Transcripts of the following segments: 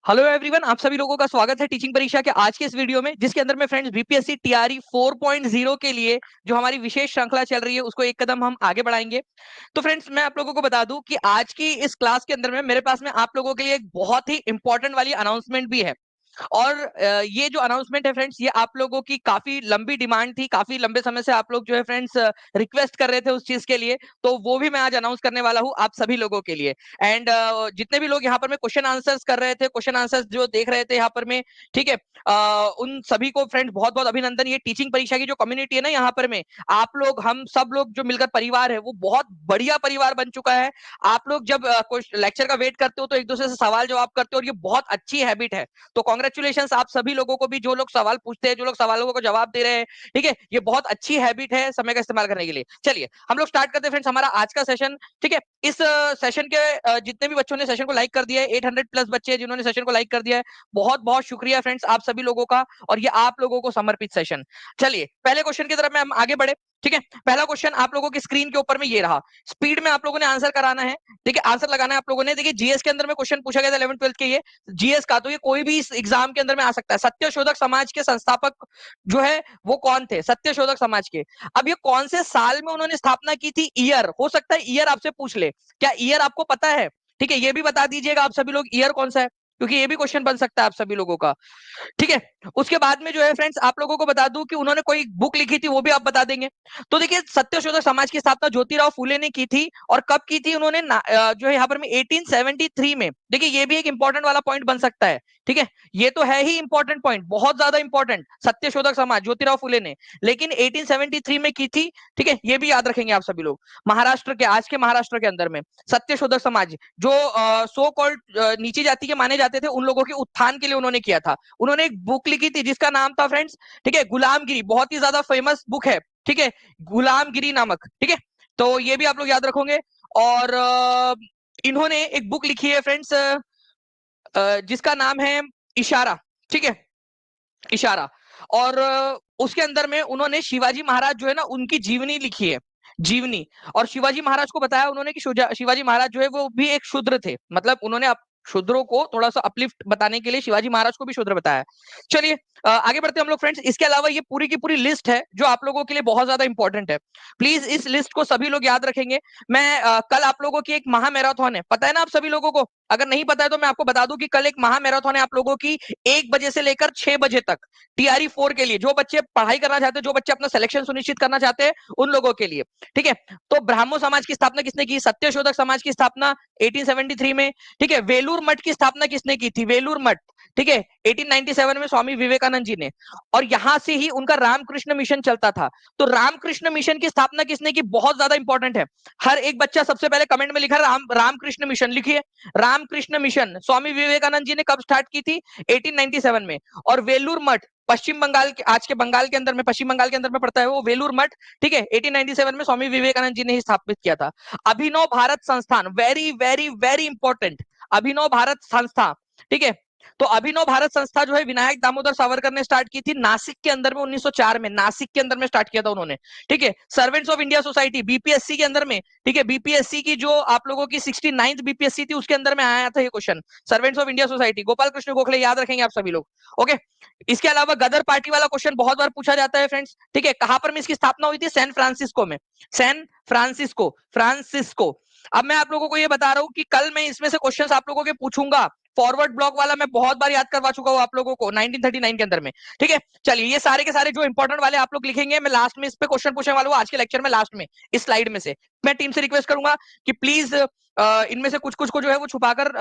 Hello everyone, आप सभी लोगों का स्वागत है टीचिंग परीक्षा के आज के इस वीडियो में, जिसके अंदर में फ्रेंड्स बीपीएससी टीआरई 4.0 के लिए जो हमारी विशेष श्रृंखला चल रही है उसको एक कदम हम आगे बढ़ाएंगे। तो फ्रेंड्स, मैं आप लोगों को बता दूं कि आज की इस क्लास के अंदर में मेरे पास में आप लोगों के लिए एक बहुत ही इंपॉर्टेंट वाली अनाउंसमेंट भी है। और ये जो अनाउंसमेंट है फ्रेंड्स, ये आप लोगों की काफी लंबी डिमांड थी, काफी लंबे समय से आप लोग जो है फ्रेंड्स रिक्वेस्ट कर रहे थे उस चीज के लिए। तो वो भी मैं आज अनाउंस करने वाला हूँ आप सभी लोगों के लिए। एंड जितने भी लोग यहाँ पर में क्वेश्चन आंसर्स कर रहे थे, क्वेश्चन आंसर्स जो देख रहे थे यहाँ पर में, ठीक है, उन सभी को फ्रेंड्स बहुत बहुत अभिनंदन। ये टीचिंग परीक्षा की जो कम्युनिटी है ना यहाँ पर में, आप लोग हम सब लोग जो मिलकर परिवार है वो बहुत बढ़िया परिवार बन चुका है। आप लोग जब लेक्चर का वेट करते हो तो एक दूसरे से सवाल जवाब करते हो, और ये बहुत अच्छी हैबिट है। तो कॉन्ग्रेचुलेशन आप सभी लोगों को भी, जो लोग सवाल पूछते हैं, जो लोग सवालों को जवाब दे रहे हैं। ठीक है, ये बहुत अच्छी हैबिट है समय का इस्तेमाल करने के लिए। चलिए हम लोग स्टार्ट करते हैं फ्रेंड्स हमारा आज का सेशन। ठीक है, इस सेशन के जितने भी बच्चों ने सेशन को लाइक कर दिया है, 800 प्लस बच्चे जिन्होंने सेशन को लाइक कर दिया है, बहुत बहुत शुक्रिया फ्रेंड्स आप सभी लोगों का। और ये आप लोगों को समर्पित सेशन। चलिए पहले क्वेश्चन की तरफ में हम आगे बढ़े। ठीक है, पहला क्वेश्चन आप लोगों की स्क्रीन के ऊपर में ये रहा। स्पीड में आप लोगों ने आंसर कराना है। देखिए आंसर लगाना है आप लोगों ने। देखिए जीएस के अंदर में क्वेश्चन पूछा गया था 11th 12th के ये जीएस का, तो ये कोई भी इस एग्जाम के अंदर में आ सकता है। सत्यशोधक समाज के संस्थापक जो है वो कौन थे? सत्यशोधक समाज के। अब ये कौन से साल में उन्होंने स्थापना की थी? ईयर हो सकता है, ईयर आपसे पूछ ले। क्या ईयर आपको पता है? ठीक है, ये भी बता दीजिएगा आप सभी लोग, ईयर कौन सा है, क्योंकि ये भी क्वेश्चन बन सकता है आप सभी लोगों का। ठीक है, उसके बाद में जो है फ्रेंड्स आप लोगों को बता दूं कि उन्होंने कोई बुक लिखी थी, वो भी आप बता देंगे। तो देखिए सत्यशोधक समाज की स्थापना ज्योतिराव फूले ने की थी। और कब की थी उन्होंने? जो है यहाँ पर में 1873 में। देखिए ये भी एक इंपॉर्टेंट वाला पॉइंट बन सकता है। ठीक है, ये तो है ही इंपॉर्टेंट पॉइंट, बहुत ज्यादा इंपॉर्टेंट। सत्यशोधक समाज ज्योतिराव फूले ने, लेकिन 1873 में की थी। ठीक है, ये भी याद रखेंगे आप सभी लोग। महाराष्ट्र के, आज के महाराष्ट्र के अंदर में सत्यशोधक समाज जो सो कॉल्ड नीची जाति के माने जाते थे, उन लोगों के उत्थान के लिए उन्होंने किया था। उन्होंने एक बुक लिखी थी जिसका नाम था फ्रेंड्स, ठीक है, गुलामगिरी। बहुत ही ज्यादा फेमस बुक है। ठीक है, गुलामगिरी नामक। ठीक है, तो ये भी आप लोग याद रखोगे। और इन्होंने एक बुक लिखी है फ्रेंड्स जिसका नाम है इशारा। ठीक है, इशारा। और उसके अंदर में उन्होंने शिवाजी महाराज जो है ना उनकी जीवनी लिखी है, जीवनी। और शिवाजी महाराज को बताया उन्होंने कि शिवाजी महाराज जो है वो भी एक शूद्र थे। मतलब उन्होंने शूद्रों को थोड़ा सा अपलिफ्ट बताने के लिए शिवाजी महाराज को भी शूद्र बताया। चलिए आगे बढ़ते हैं हम लोग फ्रेंड्स। इसके अलावा ये पूरी की पूरी लिस्ट है जो आप लोगों के लिए बहुत ज्यादा इंपॉर्टेंट है। प्लीज इस लिस्ट को सभी लोग याद रखेंगे। मैं कल आप लोगों की एक महा मैराथन है, पता है ना आप सभी लोगों को? अगर नहीं पता है तो मैं आपको बता दूं कि कल एक महा मैराथन है आप लोगों की, 1 बजे से लेकर 6 बजे तक। टीआरई 4 के लिए जो बच्चे पढ़ाई करना चाहते हैं, जो बच्चे अपना सिलेक्शन सुनिश्चित करना चाहते हैं, उन लोगों के लिए। ठीक है, तो ब्राह्मो समाज की स्थापना किसने की? सत्यशोधक समाज की स्थापना 1873 में। ठीक है, वेलूर मठ की स्थापना किसने की थी? वेलूर मठ। ठीक है, 1897 में स्वामी विवेकानंद जी ने। और यहां से ही उनका रामकृष्ण मिशन चलता था। तो रामकृष्ण मिशन की स्थापना किसने की? बहुत ज्यादा इंपॉर्टेंट है। हर एक बच्चा सबसे पहले कमेंट में लिखा रामकृष्ण मिशन लिखिए। रामकृष्ण मिशन स्वामी विवेकानंद जी ने कब स्टार्ट की थी? 1897 में। और वेलूर मठ पश्चिम बंगाल के, आज के बंगाल के अंदर में, पश्चिम बंगाल के अंदर में पड़ता है वो वेलूर मठ। ठीक है, 1897 में स्वामी विवेकानंद जी ने ही स्थापित किया था। अभिनव भारत संस्थान, वेरी वेरी वेरी इंपॉर्टेंट, अभिनव भारत संस्था। ठीक है, तो अभिनव भारत संस्था जो है विनायक दामोदर सावरकर ने स्टार्ट की थी नासिक के अंदर में 1904 में। नासिक के अंदर में स्टार्ट किया था उन्होंने। ठीक है, servants of India society BPSC के अंदर में। ठीक है, बीपीएससी की जो आप लोगों की 69th बीपीएससी थी उसके अंदर में आया था ये question. Servants of India society, Gopal Krishna Gokhale, याद रखेंगे आप सभी लोग। ओके, इसके अलावा गदर पार्टी वाला क्वेश्चन बहुत बार पूछा जाता है फ्रेंड्स। ठीक है, कहां पर में इसकी स्थापना हुई थी? सैन फ्रांसिस्को में। San Francisco, Francisco. अब मैं आप लोगों को ये बता रहा हूं कि कल मैं इसमें से क्वेश्चंस आप लोगों के पूछूंगा। फॉरवर्ड ब्लॉक वाला मैं बहुत बार याद करवा चुका हूं आप लोगों को 1939 के अंदर में। ठीक है, चलिए ये सारे के सारे जो इंपॉर्टेंट वाले आप लोग लिखेंगे, मैं लास्ट में इस पे क्वेश्चन पूछने वाला हूं आज के लेक्चर में, लास्ट में इस स्लाइड में से। मैं टीम से रिक्वेस्ट करूंगा कि प्लीज इनमें से कुछ कुछ को जो है वो छुपाकर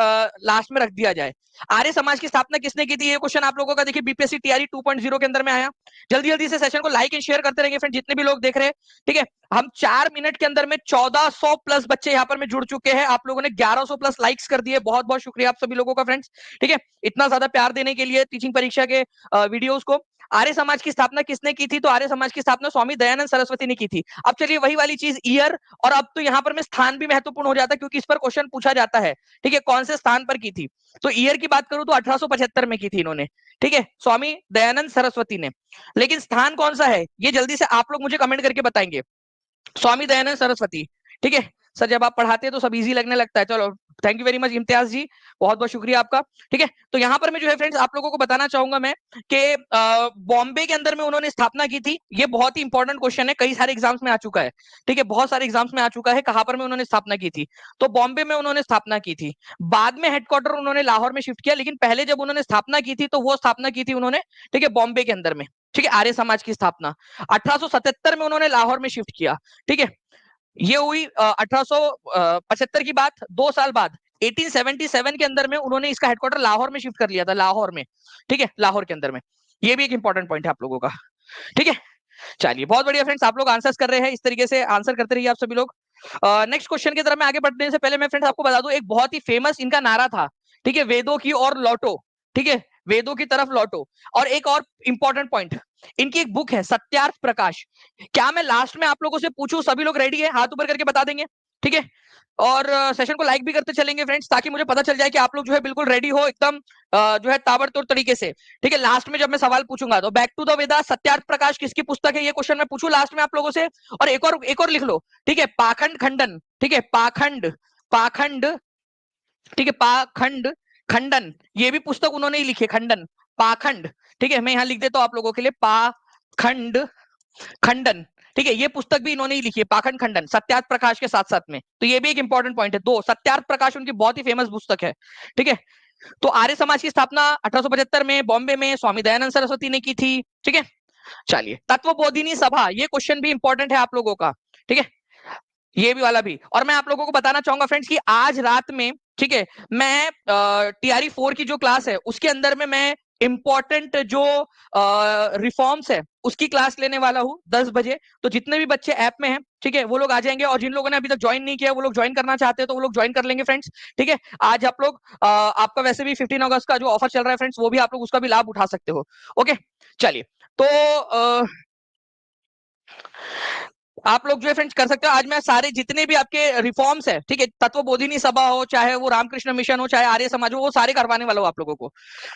लास्ट में रख दिया जाए। आर्य समाज की स्थापना किसने की थी? ये क्वेश्चन आप लोगों का देखिए बीपीएससी टीआरई 2.0 के अंदर में आया। जल्दी जल्दी से सेशन को लाइक एंड शेयर करते रहेंगे फ्रेंड, जितने भी लोग देख रहे हैं। ठीक है, हम 4 मिनट के अंदर में 1400 प्लस बच्चे यहाँ पर में जुड़ चुके हैं। आप लोगों ने 1100 प्लस लाइक्स कर दिए, बहुत बहुत शुक्रिया आप सभी लोगों का फ्रेंड्स। ठीक है, इतना ज्यादा प्यार देने के लिए टीचिंग परीक्षा के वीडियोस को। आर्य समाज की स्थापना किसने की थी? तो आर्य समाज की स्थापना स्वामी दयानंद सरस्वती ने की थी। अब चलिए वही वाली चीज, ईयर। और अब तो यहाँ पर में स्थान भी महत्वपूर्ण हो जाता है क्योंकि इस पर क्वेश्चन पूछा जाता है। ठीक है, कौन से स्थान पर की थी? तो ईयर की बात करूं तो 1875 में की थी इन्होंने। ठीक है, स्वामी दयानंद सरस्वती ने। लेकिन स्थान कौन सा है ये जल्दी से आप लोग मुझे कमेंट करके बताएंगे। स्वामी दयानंद सरस्वती। ठीक है, सर जब आप पढ़ाते हैं तो सब इजी लगने लगता है। चलो thank you very much Imtiaz ji, बहुत बहुत शुक्रिया आपका। ठीक है, तो यहाँ पर मैं जो है फ्रेंड्स आप लोगों को बताना चाहूंगा मैं कि बॉम्बे के अंदर में उन्होंने स्थापना की थी। ये बहुत ही इंपॉर्टेंट क्वेश्चन है, कई सारे एग्जाम्स में आ चुका है। ठीक है, बहुत सारे एग्जाम्स में आ चुका है, कहां पर में उन्होंने स्थापना की थी। तो बॉम्बे में उन्होंने स्थापना की थी। बाद में हेडक्वार्टर उन्होंने लाहौर में शिफ्ट किया, लेकिन पहले जब उन्होंने स्थापना की थी तो वो स्थापना की थी उन्होंने, ठीक है, बॉम्बे के अंदर में। ठीक है, आर्य समाज की स्थापना 1877 में उन्होंने लाहौर में शिफ्ट किया। ठीक है, ये हुई 1875 की बात। 2 साल बाद 1877 के अंदर में उन्होंने इसका हेडक्वार्टर लाहौर में शिफ्ट कर लिया था, लाहौर में। ठीक है, लाहौर के अंदर में। ये भी एक इंपॉर्टेंट पॉइंट है आप लोगों का। ठीक है, चलिए बहुत बढ़िया फ्रेंड्स, आप लोग आंसर्स कर रहे हैं, इस तरीके से आंसर करते रहिए आप सभी लोग। नेक्स्ट क्वेश्चन की तरफ मैं आगे बढ़ने से पहले मैं फ्रेंड्स आपको बता दूं, एक बहुत ही फेमस इनका नारा था। ठीक है, वेदों की ओर लौटो। ठीक है, वेदों की तरफ लौटो। और एक और इंपॉर्टेंट पॉइंट, इनकी एक बुक है सत्यार्थ प्रकाश। क्या मैं लास्ट में आप लोगों से पूछूं, सभी लोग रेडी है, हाथ ऊपर करके बता देंगे? ठीक है, और सेशन को लाइक भी करते चलेंगे फ्रेंड्स, ताकि मुझे पता चल जाए कि आप लोग जो है बिल्कुल रेडी हो एकदम जो है ताबड़तोड़ तरीके से। ठीक है, लास्ट में जब मैं सवाल पूछूंगा तो बैक टू द वेदा सत्यार्थ प्रकाश किसकी पुस्तक है, ये क्वेश्चन मैं पूछूं लास्ट में आप लोगों से। और एक और लिख लो। ठीक है, पाखंड खंडन। ठीक है, पाखंड पाखंड ठीक है, पाखंड खंडन, ये भी पुस्तक उन्होंने ही लिखी है, खंडन पाखंड। ठीक है, मैं यहाँ लिख देता हूँ आप लोगों के लिए, पाखंड खंडन। ठीक है, ये पुस्तक भी इन्होंने ही लिखी है, पाखंड खंडन, सत्यार्थ प्रकाश के साथ साथ में। तो ये भी एक इंपॉर्टेंट पॉइंट है। दो, सत्यार्थ प्रकाश उनकी बहुत ही फेमस पुस्तक है। ठीक है, तो आर्य समाज की स्थापना 1875 में बॉम्बे में स्वामी दयानंद सरस्वती ने की थी। ठीक है, चलिए तत्वबोधिनी सभा, ये क्वेश्चन भी इंपॉर्टेंट है आप लोगों का। ठीक है, ये भी वाला भी। और मैं आप लोगों को बताना चाहूंगा फ्रेंड्स कि आज रात में, ठीक है, मैं टीआरई 4 की जो क्लास है उसके अंदर में मैं इंपॉर्टेंट जो रिफॉर्म्स है उसकी क्लास लेने वाला हूं 10 बजे। तो जितने भी बच्चे ऐप में हैं, ठीक है, वो लोग आ जाएंगे, और जिन लोगों ने अभी तक ज्वाइन नहीं किया वो लोग ज्वाइन करना चाहते हैं तो वो लोग ज्वाइन कर लेंगे फ्रेंड्स। ठीक है, आज आप लोग आपका वैसे भी 15 अगस्त का जो ऑफर चल रहा है फ्रेंड्स, वो भी आप लोग उसका भी लाभ उठा सकते हो। ओके, चलिए तो आप लोग जो है फ्रेंड्स कर सकते हो। आज मैं सारे जितने भी आपके रिफॉर्म्स है, ठीक है, तत्वबोधिनी सभा हो, चाहे वो रामकृष्ण मिशन हो, चाहे आर्य समाज हो, वो सारे करवाने वाला हो आप लोगों को।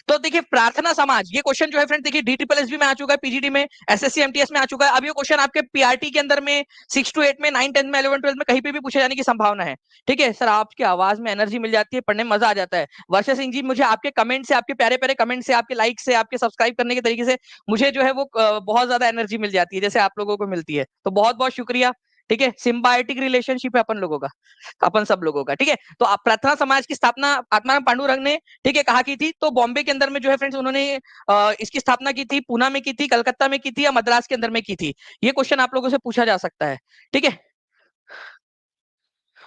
तो देखिए प्रार्थना समाज, ये क्वेश्चन जो है फ्रेंड्स देखिए DSSS में आ चुका है, पीजीडी में, एसएससी एमटीएस में आ चुका है। अब ये क्वेश्चन आपके पीआरटी के अंदर में 6 to 8 में, 9 10 में, 11 12 में कहीं पे भी पूछे जाने की संभावना है। ठीक है सर, आपकी आवाज में एनर्जी मिल जाती है, पढ़ने में मजा आ जाता है। वर्षा सिंह जी, मुझे आपके कमेंट से, आपके प्यारे प्यारे कमेंट से, आपके लाइक से, आपके सब्सक्राइब करने के तरीके से मुझे जो है वो बहुत ज्यादा एनर्जी मिल जाती है, जैसे आप लोगों को मिलती है। तो बहुत बहुत शुक्रिया। ठीक है, सिम्बायोटिक रिलेशनशिप है अपन लोगों का, अपन सब लोगों का। ठीक है, तो प्रार्थना समाज की स्थापना आत्माराम पांडुरंग ने, ठीक है, कहा की थी। तो बॉम्बे के अंदर में जो है फ्रेंड्स उन्होंने इसकी स्थापना की थी, पूना में की थी, कलकत्ता में की थी, या मद्रास के अंदर में की थी। ये क्वेश्चन आप लोगों से पूछा जा सकता है। ठीक है,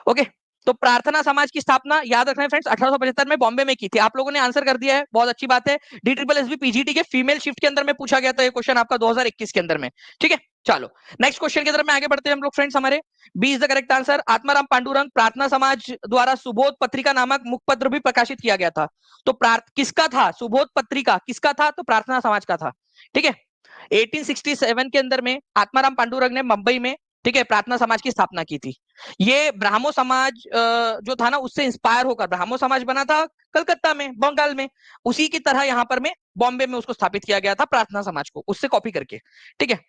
ओके, तो प्रार्थना समाज की स्थापना याद रखना है फ्रेंड्स 1875 में बॉम्बे में की थी। आप लोगों ने आंसर कर दिया है, बहुत अच्छी बात है। DSSS भी पीजीटी के फीमेल शिफ्ट के अंदर में पूछा गया था ये क्वेश्चन आपका 2021 के अंदर में। ठीक है, चलो नेक्स्ट क्वेश्चन की तरफ में आगे बढ़ते हैं हम लोग फ्रेंड्स। हमारे 20 the correct answer, Atmaram Pandurang प्रार्थना समाज द्वारा सुबोध पत्रिका नामक मुखपत्र भी प्रकाशित किया गया था। तो किसका था सुबोध पत्रिका, किसका था? तो प्रार्थना समाज का था। ठीक है, 1867 के अंदर में आत्माराम पांडुरंग ने मुंबई में, ठीक है, प्रार्थना समाज की स्थापना की थी। ये ब्राह्मो समाज जो था ना, उससे इंस्पायर होकर ब्राह्मो समाज बना था कलकत्ता में, बंगाल में। उसी की तरह यहाँ पर में बॉम्बे में उसको स्थापित किया गया था, प्रार्थना समाज को उससे कॉपी करके। ठीक है,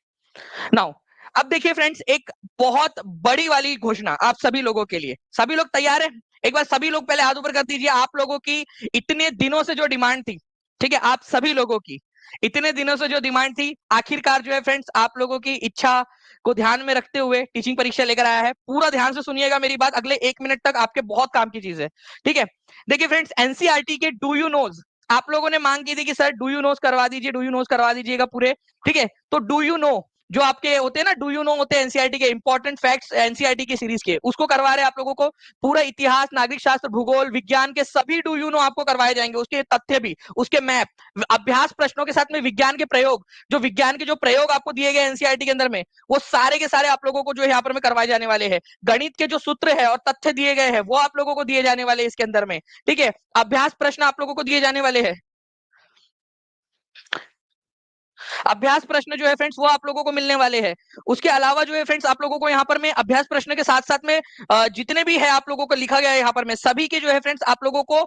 नाउ अब देखिए फ्रेंड्स, एक बहुत बड़ी वाली घोषणा आप सभी लोगों के लिए। सभी लोग तैयार है? एक बार सभी लोग पहले हाथ ऊपर कर दीजिए। आप लोगों की इतने दिनों से जो डिमांड थी, ठीक है, आप सभी लोगों की इतने दिनों से जो डिमांड थी, आखिरकार जो है फ्रेंड्स आप लोगों की इच्छा को ध्यान में रखते हुए टीचिंग परीक्षा लेकर आया है। पूरा ध्यान से सुनिएगा मेरी बात, अगले 1 मिनट तक आपके बहुत काम की चीज है। ठीक है, देखिए फ्रेंड्स, एनसीईआरटी के डू यू नोज आप लोगों ने मांग की थी कि सर डू यू नोज करवा दीजिए, डू यू नोज करवा दीजिएगा पूरे। ठीक है, तो डू यू नो जो आपके होते हैं ना, डू यू नो होते हैं एनसीईआरटी के इंपॉर्टेंट फैक्ट्स, एनसीईआरटी की सीरीज के, उसको करवा रहे हैं आप लोगों को। पूरा इतिहास, नागरिक शास्त्र, भूगोल, विज्ञान के सभी डू यू नो आपको करवाए जाएंगे, उसके तथ्य भी, उसके मैप, अभ्यास प्रश्नों के साथ में विज्ञान के प्रयोग, जो विज्ञान के जो प्रयोग आपको दिए गए एनसीईआरटी के अंदर में, वो सारे के सारे आप लोगों को जो है यहाँ पर में करवाए जाने वाले हैं। गणित के जो सूत्र है और तथ्य दिए गए हैं वो आप लोगों को दिए जाने वाले इसके अंदर में। ठीक है, अभ्यास प्रश्न आप लोगों को दिए जाने वाले हैं। अभ्यास प्रश्न जो है फ्रेंड्स वो आप लोगों को मिलने वाले हैं। उसके अलावा जो है फ्रेंड्स आप लोगों को यहाँ पर मैं अभ्यास प्रश्न के साथ साथ में जितने भी है आप लोगों को लिखा गया है यहाँ पर मैं सभी के जो है फ्रेंड्स आप लोगों को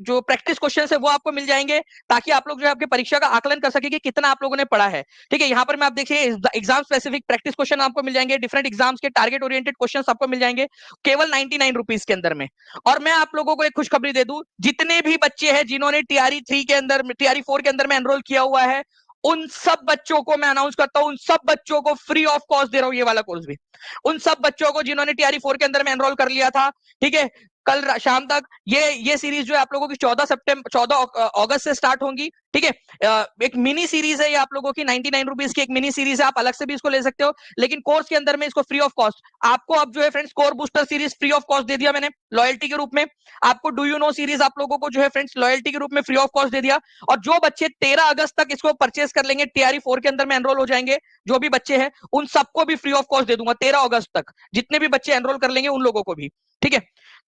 जो प्रैक्टिस क्वेश्चन है वो आपको मिल जाएंगे, ताकि आप लोग जो है आपकी परीक्षा का आकलन कर सके कि कितना आप लोगों ने पढ़ा है। ठीक है, यहाँ पर मैं आप देखिए एग्जाम स्पेसिफिक प्रैक्टिस क्वेश्चन आपको मिल जाएंगे, डिफरेंट एग्जाम्स के टारगेट ओरिएंटेड क्वेश्चन आपको मिल जाएंगे केवल 99 रुपीज के अंदर में। और मैं आप लोगों को एक खुशखबरी दे दूं, जितने भी बच्चे हैं जिन्होंने टीआरई 3 के अंदर टीआरई 4 के अंदर में एनरोल किया हुआ है, उन सब बच्चों को मैं अनाउंस करता हूं, उन सब बच्चों को फ्री ऑफ कॉस्ट दे रहा हूं ये वाला कोर्स भी। उन सब बच्चों को जिन्होंने टीआरई 4 के अंदर में एनरोल कर लिया था, ठीक है, कल शाम तक ये सीरीज जो है आप लोगों की 14 अगस्त से स्टार्ट होंगी। ठीक है, एक मिनी सीरीज है ये आप लोगों की, 99 रुपीज की एक मिनी सीरीज है, आप अलग से भी इसको ले सकते हो, लेकिन कोर्स के अंदर में इसको फ्री ऑफ कॉस्ट आपको अब जो है friends core booster series free of cost दे दिया मैंने लॉयल्टी के रूप में। आपको डू यू नो सीरीज आप लोगों को जो है फ्रेंड्स लॉयल्टी के रूप में फ्री ऑफ कॉस्ट दे दिया। और जो बच्चे 13 अगस्त तक इसको परचेस कर लेंगे, टीआरई 4 के अंदर में एनरोल हो जाएंगे, जो भी बच्चे हैं उन सबको भी फ्री ऑफ कॉस्ट दे दूंगा 13 अगस्त तक, जितने भी बच्चे एनरोल कर लेंगे उन लोगों को भी। ठीक है,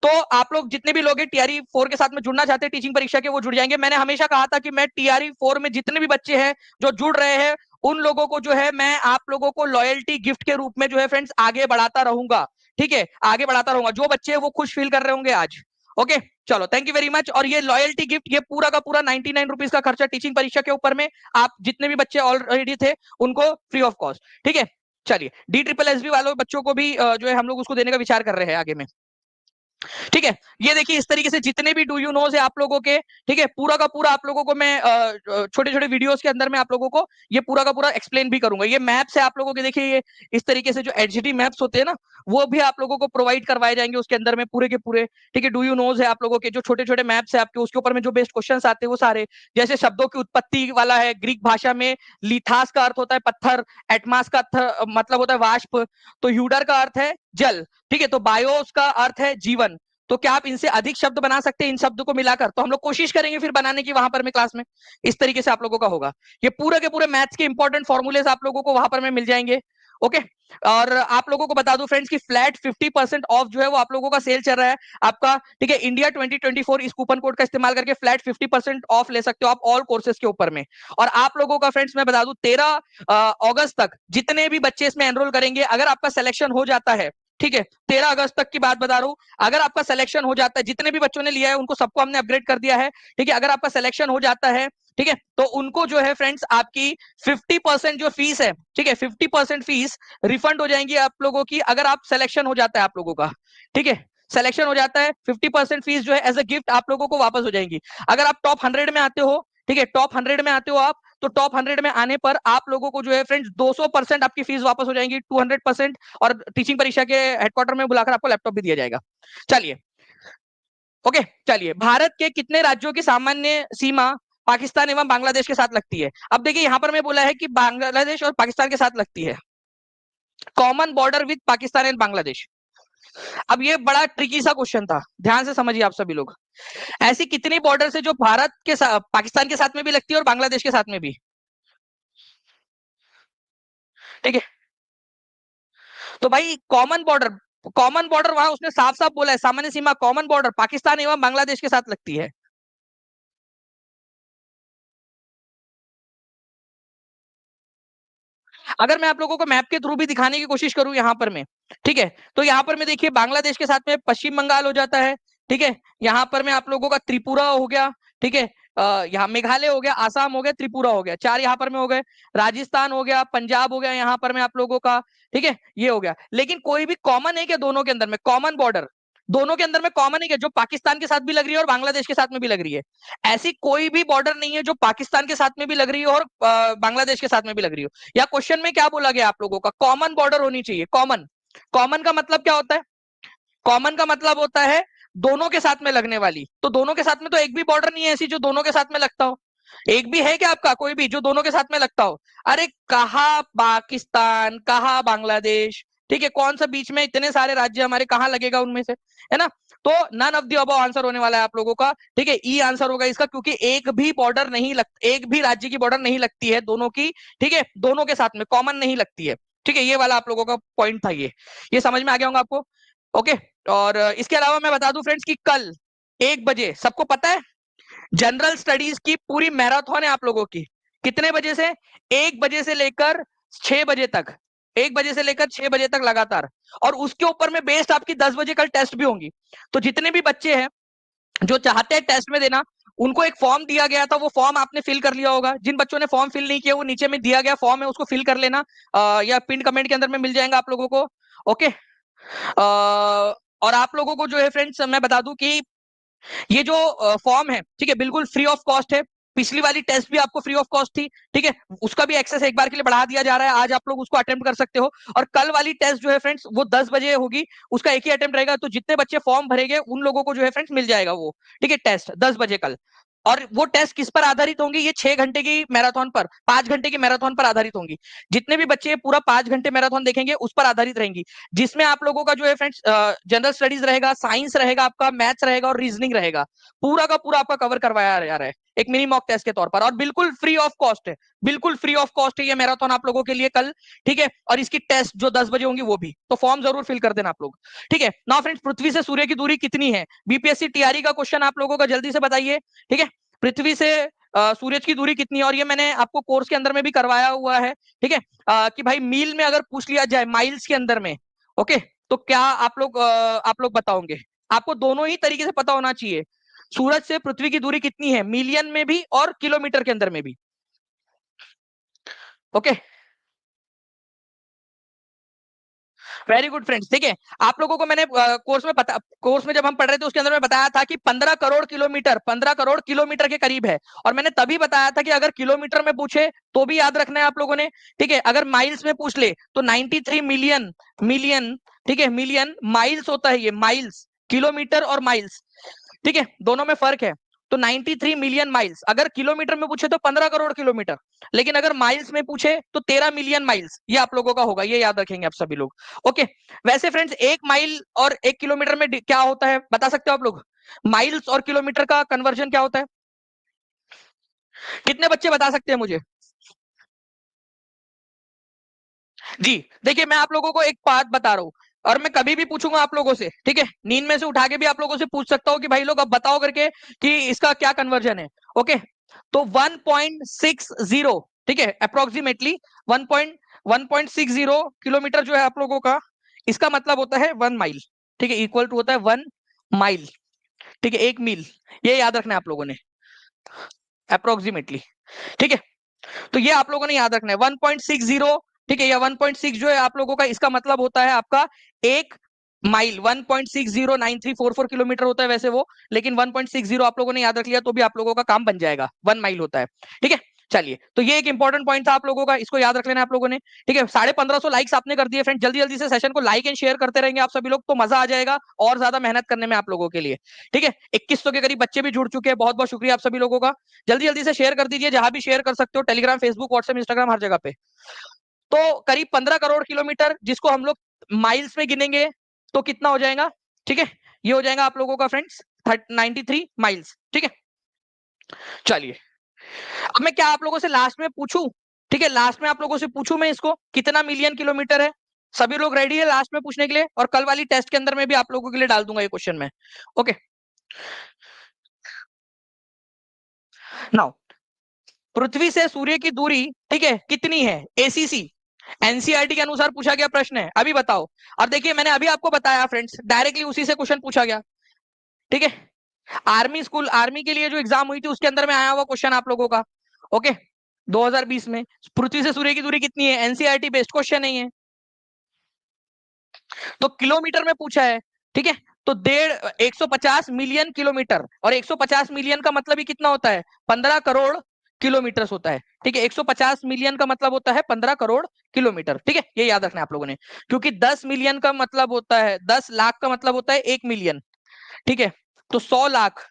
तो आप लोग जितने भी लोग टीआरई 4 के साथ में जुड़ना चाहते हैं टीचिंग परीक्षा के, वो जुड़ जाएंगे। मैंने हमेशा कहा था कि मैं टीआरई 4 में जितने भी बच्चे हैं जो जुड़ रहे हैं उन लोगों को जो है मैं आप लोगों को लॉयल्टी गिफ्ट के रूप में जो है फ्रेंड्स आगे बढ़ाता रहूंगा। ठीक है, आगे बढ़ाता रहूंगा, जो बच्चे हैं वो खुश फील कर रहे होंगे आज। ओके, चलो थैंक यू वेरी मच। और ये लॉयल्टी गिफ्ट ये पूरा का पूरा 99 रुपीज का खर्चा टीचिंग परीक्षा के ऊपर में, आप जितने भी बच्चे ऑलरेडी थे उनको फ्री ऑफ कॉस्ट। ठीक है, चलिए डी ट्रिपल एस बी वालों बच्चों को भी जो है हम लोग उसको देने का विचार कर रहे हैं आगे में। ठीक है, ये देखिए इस तरीके से जितने भी डू यू नोज है आप लोगों के, ठीक है, पूरा का पूरा आप लोगों को मैं छोटे छोटे वीडियोस के अंदर में आप लोगों को ये पूरा का पूरा एक्सप्लेन भी करूंगा। ये मैप्स है आप लोगों के, देखिए ये इस तरीके से जो एचडी मैप्स होते हैं ना, वो भी आप लोगों को प्रोवाइड करवाए जाएंगे उसके अंदर में पूरे के पूरे। ठीक है, डू यू नोज है आप लोगों के जो छोटे छोटे मैप्स है आपके, उसके ऊपर में जो बेस्ट क्वेश्चन आते हैं वो सारे, जैसे शब्दों की उत्पत्ति वाला है, ग्रीक भाषा में लिथास का अर्थ होता है पत्थर, एटमास का मतलब होता है वाष्प, तो ह्यूडर का अर्थ है जल। ठीक है, तो बायोस का अर्थ है जीवन। तो क्या आप इनसे अधिक शब्द बना सकते हैं इन शब्दों को मिलाकर? तो हम लोग कोशिश करेंगे फिर बनाने की वहां पर में क्लास में। इस तरीके से आप लोगों का होगा, ये पूरे के पूरे मैथ्स के इंपॉर्टेंट फॉर्मूलेस आप लोगों को वहां पर में मिल जाएंगे। ओके, और आप लोगों को बता दूं फ्रेंड्स कि फ्लैट 50% ऑफ जो है वो आप लोगों का सेल चल रहा है आपका। ठीक है, इंडिया 2024 इस कूपन कोड का इस्तेमाल करके फ्लैट 50% ऑफ ले सकते हो आप ऑल कोर्सेज के ऊपर में। और आप लोगों का फ्रेंड्स मैं बता दूं 13 अगस्त तक जितने भी बच्चे इसमें एनरोल करेंगे, अगर आपका सिलेक्शन हो जाता है, ठीक है, 13 अगस्त तक की बात बता रहा हूं, अगर आपका सिलेक्शन हो जाता है, जितने भी बच्चों ने लिया है उनको सबको हमने अपग्रेड कर दिया है। ठीक है, अगर आपका सिलेक्शन हो जाता है, ठीक है, तो उनको जो है फ्रेंड्स आपकी 50% जो फीस है, ठीक है, 50% फीस रिफंड हो जाएंगी आप लोगों की, अगर आप सिलेक्शन हो जाता है आप लोगों का। ठीक है, सिलेक्शन हो जाता है, 50% फीस जो है एज अ गिफ्ट आप लोगों को वापस हो जाएंगी। अगर आप टॉप 100 में आते हो, ठीक है, टॉप 100 में आते हो आप, तो टॉप 100 में आने पर आप लोगों को जो है फ्रेंड्स 200% आपकी फीस वापस हो जाएंगी, 200%। और टीचिंग परीक्षा के हेडक्वार्टर में बुलाकर आपको लैपटॉप भी दिया जाएगा। चलिए, ओके, चलिए, भारत के कितने राज्यों की सामान्य सीमा पाकिस्तान एवं बांग्लादेश के साथ लगती है? अब देखिए यहां पर मैं बोला है कि बांग्लादेश और पाकिस्तान के साथ लगती है, common border with Pakistan and Bangladesh. अब ये बड़ा ट्रिकी सा क्वेश्चन था, ध्यान से समझिए आप सभी लोग। ऐसी कितनी बॉर्डर है जो भारत के साथ पाकिस्तान के साथ में भी लगती है और बांग्लादेश के साथ में भी? ठीक है, तो भाई कॉमन बॉर्डर वहां उसने साफ साफ बोला है, सामान्य सीमा कॉमन बॉर्डर पाकिस्तान एवं बांग्लादेश के साथ लगती है। अगर मैं आप लोगों को मैप के थ्रू भी दिखाने की कोशिश करूं यहां पर मैं, ठीक है, तो यहां पर मैं देखिए बांग्लादेश के साथ में पश्चिम बंगाल हो जाता है। ठीक है, यहां पर मैं आप लोगों का त्रिपुरा हो गया, ठीक है, यहाँ मेघालय हो गया, आसाम हो गया, त्रिपुरा हो गया, 4 यहाँ पर में हो गए, राजस्थान हो गया, पंजाब हो गया यहाँ पर में आप लोगों का। ठीक है, ये हो गया, लेकिन कोई भी कॉमन है क्या दोनों के अंदर में? कॉमन बॉर्डर दोनों के अंदर में कॉमन है क्या, जो पाकिस्तान के साथ भी लग रही है और बांग्लादेश के साथ में भी लग रही है? ऐसी कोई भी बॉर्डर नहीं है जो पाकिस्तान के साथ में भी लग रही है और बांग्लादेश के साथ में भी लग रही हो। या क्वेश्चन में क्या बोला गया आप लोगों का? कॉमन बॉर्डर होनी चाहिए, कॉमन। कॉमन का मतलब क्या होता है? कॉमन का मतलब होता है दोनों के साथ में लगने वाली। तो दोनों के साथ में तो एक भी बॉर्डर नहीं है ऐसी जो दोनों के साथ में लगता हो। एक भी है क्या आपका कोई भी जो दोनों के साथ में लगता हो? अरे कहा पाकिस्तान, कहा बांग्लादेश, ठीक है, कौन सा बीच में इतने सारे राज्य हमारे, कहां लगेगा उनमें से, है ना? तो none of the above answer होने वाला है आप लोगों का। ठीक है, ई आंसर होगा इसका, क्योंकि एक भी बॉर्डर नहीं लग, एक भी राज्य की बॉर्डर नहीं लगती है दोनों की। ठीक है, दोनों के साथ में कॉमन नहीं लगती है। ठीक है, ये वाला आप लोगों का पॉइंट था, ये समझ में आ गया होगा आपको। ओके, और इसके अलावा मैं बता दूं फ्रेंड्स कि कल 1 बजे सबको पता है जनरल स्टडीज की पूरी मैराथन है आप लोगों की। कितने बजे से? 1 बजे से लेकर 6 बजे तक, 1 बजे से लेकर 6 बजे तक लगातार। और उसके ऊपर में बेस्ड आपकी 10 बजे कल टेस्ट भी होंगी। तो जितने भी बच्चे हैं जो चाहते हैं टेस्ट में देना, उनको एक फॉर्म दिया गया था, वो फॉर्म आपने फिल कर लिया होगा। जिन बच्चों ने फॉर्म फिल नहीं किया, वो नीचे में दिया गया फॉर्म है, उसको फिल कर लेना, या पिन कमेंट के अंदर में मिल जाएगा आप लोगों को। ओके। और आप लोगों को जो है फ्रेंड्स मैं बता दूं कि ये जो फॉर्म है, ठीक है, बिल्कुल फ्री ऑफ कॉस्ट है। पिछली वाली टेस्ट भी आपको फ्री ऑफ कॉस्ट थी, ठीक है, उसका भी एक्सेस एक बार के लिए बढ़ा दिया जा रहा है, आज आप लोग उसको अटेम्प्ट कर सकते हो। और कल वाली टेस्ट जो है फ्रेंड्स वो 10 बजे होगी, उसका एक ही अटेम्प्ट रहेगा। तो जितने बच्चे फॉर्म भरेंगे उन लोगों को जो है फ्रेंड्स मिल जाएगा वो, ठीक है, टेस्ट 10 बजे कल। और वो टेस्ट किस पर आधारित होंगी? ये 6 घंटे की मैराथन पर, 5 घंटे की मैराथन पर आधारित होंगी। जितने भी बच्चे पूरा 5 घंटे मैराथन देखेंगे उस पर आधारित रहेंगी, जिसमें आप लोगों का जो है फ्रेंड्स जनरल स्टडीज रहेगा, साइंस रहेगा, आपका मैथ्स रहेगा और रीजनिंग रहेगा। पूरा का पूरा आपका कवर करवाया जा रहा है एक मिनी मॉक टेस्ट के तौर पर, और बिल्कुल फ्री ऑफ कॉस्ट है, बिल्कुल फ्री ऑफ कॉस्ट है ये मैराथन आप लोगों के लिए कल, ठीक है। और इसकी टेस्ट जो 10 बजे होंगी वो भी, तो फॉर्म जरूर फिल कर देना आप लोग, ठीक है ना फ्रेंड्स। पृथ्वी से सूर्य की दूरी कितनी है? बीपीएससी टीआरई का क्वेश्चन आप लोगों का, जल्दी से बताइए, ठीक है। पृथ्वी से सूरज की दूरी कितनी है? और ये मैंने आपको कोर्स के अंदर में भी करवाया हुआ है, ठीक है, कि भाई मील में अगर पूछ लिया जाए माइल्स के अंदर में, ओके, तो क्या आप लोग बताओगे? आपको दोनों ही तरीके से पता होना चाहिए। सूरज से पृथ्वी की दूरी कितनी है, मिलियन में भी और किलोमीटर के अंदर में भी। Okay, very good friends. ठीक है, आप लोगों को मैंने कोर्स में जब हम पढ़ रहे थे उसके अंदर में बताया था कि 15 करोड़ किलोमीटर, 15 करोड़ किलोमीटर के करीब है। और मैंने तभी बताया था कि अगर किलोमीटर में पूछे तो भी याद रखना है आप लोगों ने, ठीक है। अगर माइल्स में पूछ ले तो 93 मिलियन, मिलियन, ठीक है, मिलियन माइल्स होता है ये, माइल्स, किलोमीटर और माइल्स, ठीक है, दोनों में फर्क है। तो 93 मिलियन माइल्स, अगर किलोमीटर में पूछे तो 15 करोड़ किलोमीटर, लेकिन अगर माइल्स में पूछे तो 13 मिलियन माइल्स, ये आप लोगों का होगा, ये याद रखेंगे आप सभी लोग। ओके। वैसे फ्रेंड्स 1 माइल और 1 किलोमीटर में क्या होता है बता सकते हो आप लोग? माइल्स और किलोमीटर का कन्वर्जन क्या होता है? कितने बच्चे बता सकते हैं मुझे? जी, देखिए मैं आप लोगों को एक बात बता रहा हूं, और मैं कभी भी पूछूंगा आप लोगों से, ठीक है, नींद में से उठा के भी आप लोगों से पूछ सकता हूं कि भाई लोग अब बताओ करके कि इसका क्या कन्वर्जन है। ओके, तो 1.60, ठीक है, अप्रोक्सीमेटली 1.60 किलोमीटर जो है आप लोगों का, इसका मतलब होता है 1 माइल, ठीक है, इक्वल टू होता है 1 माइल, ठीक है, 1 मील। ये याद रखना है आप लोगों ने, अप्रोक्सीमेटली, ठीक है। तो ये आप लोगों ने याद रखना है 1.60, ठीक है, या 1.6 जो है आप लोगों का, इसका मतलब होता है आपका 1 माइल, 1.609344 किलोमीटर होता है वैसे वो, लेकिन 1.60 आप लोगों ने याद रख लिया तो भी आप लोगों का काम बन जाएगा, 1 माइल होता है, ठीक है। चलिए, तो ये एक इंपॉर्टेंट पॉइंट था आप लोगों का, इसको याद रख लेना आप लोगों ने, ठीक है। 1550 लाइक्स आपने कर दिए फ्रेंड, जल्दी जल्दी से सेशन को लाइक एंड शेयर करते रहेंगे आप सभी लोग, तो मजा आ जाएगा और ज्यादा मेहनत करने में आप लोगों के लिए, ठीक है। 2100 के करीब बच्चे भी जुड़ चुके हैं, बहुत बहुत शुक्रिया आप सभी लोगों का। जल्दी जल्दी से शेयर कर दीजिए, जहां भी शेयर कर सकते हो, टेलीग्राम, फेसबुक, व्हाट्सएप, इंस्टाग्राम, हर जगह पे। तो करीब 15 करोड़ किलोमीटर, जिसको हम लोग माइल्स में गिनेंगे तो कितना हो जाएगा, ठीक है, ये हो जाएगा आप लोगों का फ्रेंड्स 93 माइल्स, ठीक है। चलिए, अब मैं क्या आप लोगों से लास्ट में पूछूं, ठीक है, लास्ट में आप लोगों से पूछूं मैं इसको, कितना मिलियन किलोमीटर है? सभी लोग रेडी है लास्ट में पूछने के लिए? और कल वाली टेस्ट के अंदर में भी आप लोगों के लिए डाल दूंगा ये क्वेश्चन में। ओके, नाउ पृथ्वी से सूर्य की दूरी, ठीक है, कितनी है? एसीसी, एनसीईआरटी के अनुसार पूछा गया प्रश्न है, अभी बताओ। और देखिए मैंने अभी आपको बताया फ्रेंड्स, डायरेक्टली उसी से क्वेश्चन पूछा गया, ठीक है। आर्मी स्कूल, आर्मी के लिए जो एग्जाम हुई थी उसके अंदर में आया हुआ क्वेश्चन आप लोगों का, ओके, 2020 में। पृथ्वी से सूर्य की दूरी कितनी है? एनसीईआरटी बेस्ड क्वेश्चन नहीं है, तो किलोमीटर में पूछा है, ठीक है। तो 150 मिलियन किलोमीटर, और 150 मिलियन का मतलब ही कितना होता है? 15 करोड़ किलोमीटर होता है, ठीक है। 150 मिलियन का मतलब होता है 15 करोड़ किलोमीटर, ठीक है, ये याद रखना है आप लोगों ने। क्योंकि 10 मिलियन का मतलब होता है, 10 लाख का मतलब होता है 1 मिलियन, ठीक है। तो 100 लाख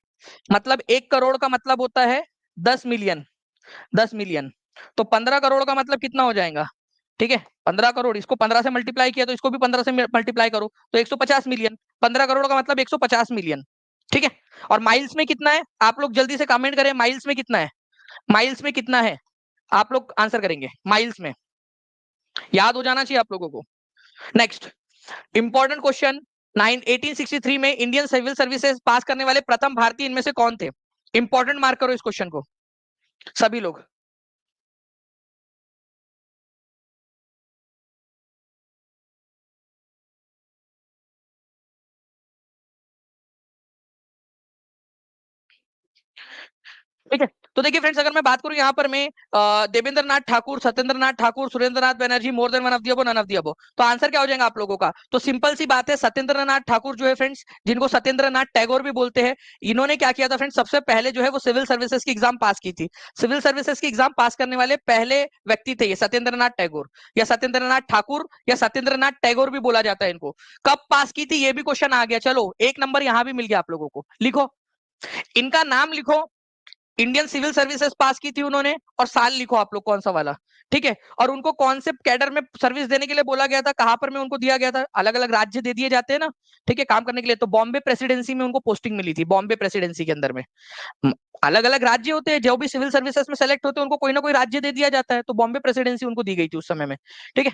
मतलब 1 करोड़ का मतलब होता है 10 मिलियन, 10 मिलियन। तो 15 करोड़ का मतलब कितना हो जाएगा, ठीक है, 15 करोड़, इसको 15 से मल्टीप्लाई किया तो इसको भी 15 से मल्टीप्लाई करो तो 150 मिलियन, 15 करोड़ का मतलब 150 मिलियन, ठीक है। और माइल्स में कितना है? आप लोग जल्दी से कमेंट करें, माइल्स में कितना है? माइल्स में कितना है? आप लोग आंसर करेंगे माइल्स में, याद हो जाना चाहिए आप लोगों को। नेक्स्ट इंपॉर्टेंट क्वेश्चन, 1863 में इंडियन सिविल सर्विसेज पास करने वाले प्रथम भारतीय इनमें से कौन थे? इंपॉर्टेंट मार्क करो इस क्वेश्चन को सभी लोग। ठीक है। तो देखिए फ्रेंड्स, अगर मैं बात करूं यहाँ पर मैं Devendra Nath Thakur, Satyendra Nath Thakur, Surendra Nath Banerjee, more than one of the above, none of the above, तो आंसर क्या हो जाएगा आप लोगों का? तो सिंपल सी बात है, सत्येंद्र नाथ ठाकुर जो है फ्रेंड्स, जिनको सत्येंद्र नाथ टैगोर भी बोलते हैं, इन्होंने क्या किया था फ्रेंड्स, सबसे पहले जो है वो सिविल सर्विसेज की एग्जाम पास की थी। सिविल सर्विसेज की एग्जाम पास करने वाले पहले व्यक्ति थे ये सत्येंद्र नाथ टैगोर, या सत्येंद्र नाथ ठाकुर, या सत्येंद्र नाथ टैगोर भी बोला जाता है इनको। कब पास की थी ये भी क्वेश्चन आ गया, चलो एक नंबर यहाँ भी मिल गया आप लोगों को। लिखो, इनका नाम लिखो, इंडियन सिविल सर्विसेज पास की थी उन्होंने, और साल लिखो आप लोग कौन सा वाला। ठीक है। और उनको कौन से कैडर में सर्विस देने के लिए बोला गया था, कहां पर में उनको दिया गया था, अलग अलग राज्य दे दिए जाते हैं ना, ठीक है, काम करने के लिए। तो बॉम्बे प्रेसिडेंसी में उनको पोस्टिंग मिली थी, बॉम्बे प्रेसिडेंसी के अंदर में। अलग अलग राज्य होते हैं, जो भी सिविल सर्विसेज में सेलेक्ट होते हैं उनको कोई ना कोई राज्य दे दिया जाता है, तो बॉम्बे प्रेसिडेंसी उनको दी गई थी उस समय में। ठीक है।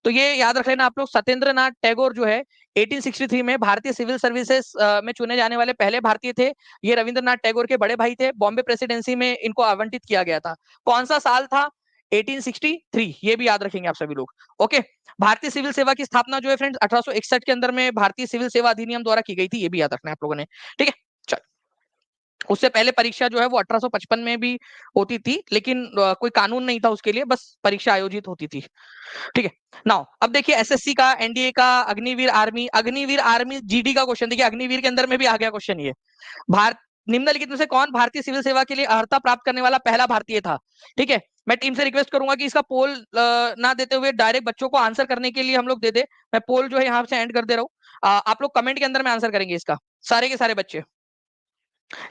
तो ये याद रख लेना आप लोग, सत्येंद्र नाथ टैगोर जो है 1863 में भारतीय सिविल सर्विसेज में चुने जाने वाले पहले भारतीय थे। ये रविंद्रनाथ टैगोर के बड़े भाई थे। बॉम्बे प्रेसिडेंसी में इनको आवंटित किया गया था। कौन सा साल था? 1863, ये भी याद रखेंगे आप सभी लोग। ओके। भारतीय सिविल सेवा की स्थापना जो है फ्रेंड्स 1861 के अंदर में भारतीय सिविल सेवा अधिनियम द्वारा की गई थी, ये भी याद रखना है आप लोगों ने। ठीक है। उससे पहले परीक्षा जो है वो 1855 में भी होती थी, लेकिन कोई कानून नहीं था उसके लिए, बस परीक्षा आयोजित होती थी। ठीक है। नाउ अब देखिए, एसएससी का, एनडीए का, Agniveer army, Agniveer army GD का क्वेश्चन देखिए, अग्निवीर के अंदर में भी आ गया क्वेश्चन ये। भारत निम्नलिखित में से कौन भारतीय सिविल सेवा के लिए अर्हता प्राप्त करने वाला पहला भारतीय था? ठीक है। मैं टीम से रिक्वेस्ट करूंगा कि इसका पोल ना देते हुए डायरेक्ट बच्चों को आंसर करने के लिए हम लोग दे दे। मैं पोल जो है यहाँ से एंड कर दे रहा हूँ। आप लोग कमेंट के अंदर में आंसर करेंगे इसका, सारे के सारे बच्चे,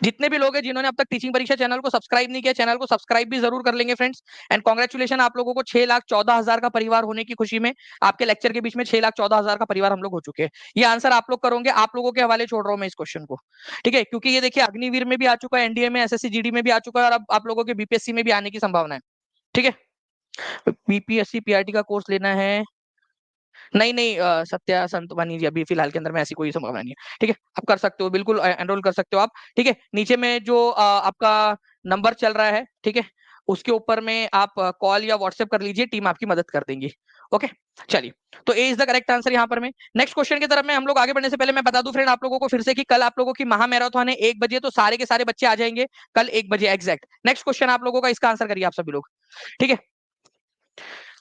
जितने भी लोग हैं जिन्होंने अब तक टीचिंग परीक्षा चैनल को सब्सक्राइब नहीं किया, चैनल को सब्सक्राइब भी जरूर कर लेंगे फ्रेंड्स। एंड कॉन्ग्रेचुलेशन आप लोगों को, 6,14,000 का परिवार होने की खुशी में आपके लेक्चर के बीच में 6,14,000 का परिवार हम लोग हो चुके हैं। ये आंसर आप लोग करोगे, आप लोगों के हवाले छोड़ रहा हूँ मैं इस क्वेश्चन को। ठीक है, क्योंकि ये देखिए अग्निवीर में भी आ चुका है, एनडीए में, एसएससी जीडी में भी आ चुका है, और अब आप लोगों के बीपीएससी में भी आने की संभावना है। ठीक है। बीपीएससी पीआरटी का कोर्स लेना है? नहीं नहीं, सत्या संतवानी जी, अभी फिलहाल के अंदर में ऐसी कोई संभावना नहीं है। ठीक है, आप कर सकते हो, बिल्कुल एनरोल कर सकते हो आप। ठीक है, नीचे में जो आपका नंबर चल रहा है, ठीक है, उसके ऊपर में आप कॉल या व्हाट्सएप कर लीजिए, टीम आपकी मदद कर देंगी। ओके। चलिए, तो ए इज द करेक्ट आंसर यहाँ पर में। नेक्स्ट क्वेश्चन की तरफ में हम लोग आगे बढ़ने से पहले मैं बता दूं फ्रेंड आप लोगों को फिर से कि कल आप लोगों की महा मैराथन है 1 बजे, तो सारे के सारे बच्चे आ जाएंगे कल 1 बजे एग्जैक्ट। नेक्स्ट क्वेश्चन आप लोगों का, इसका आंसर करिए आप सभी लोग। ठीक है,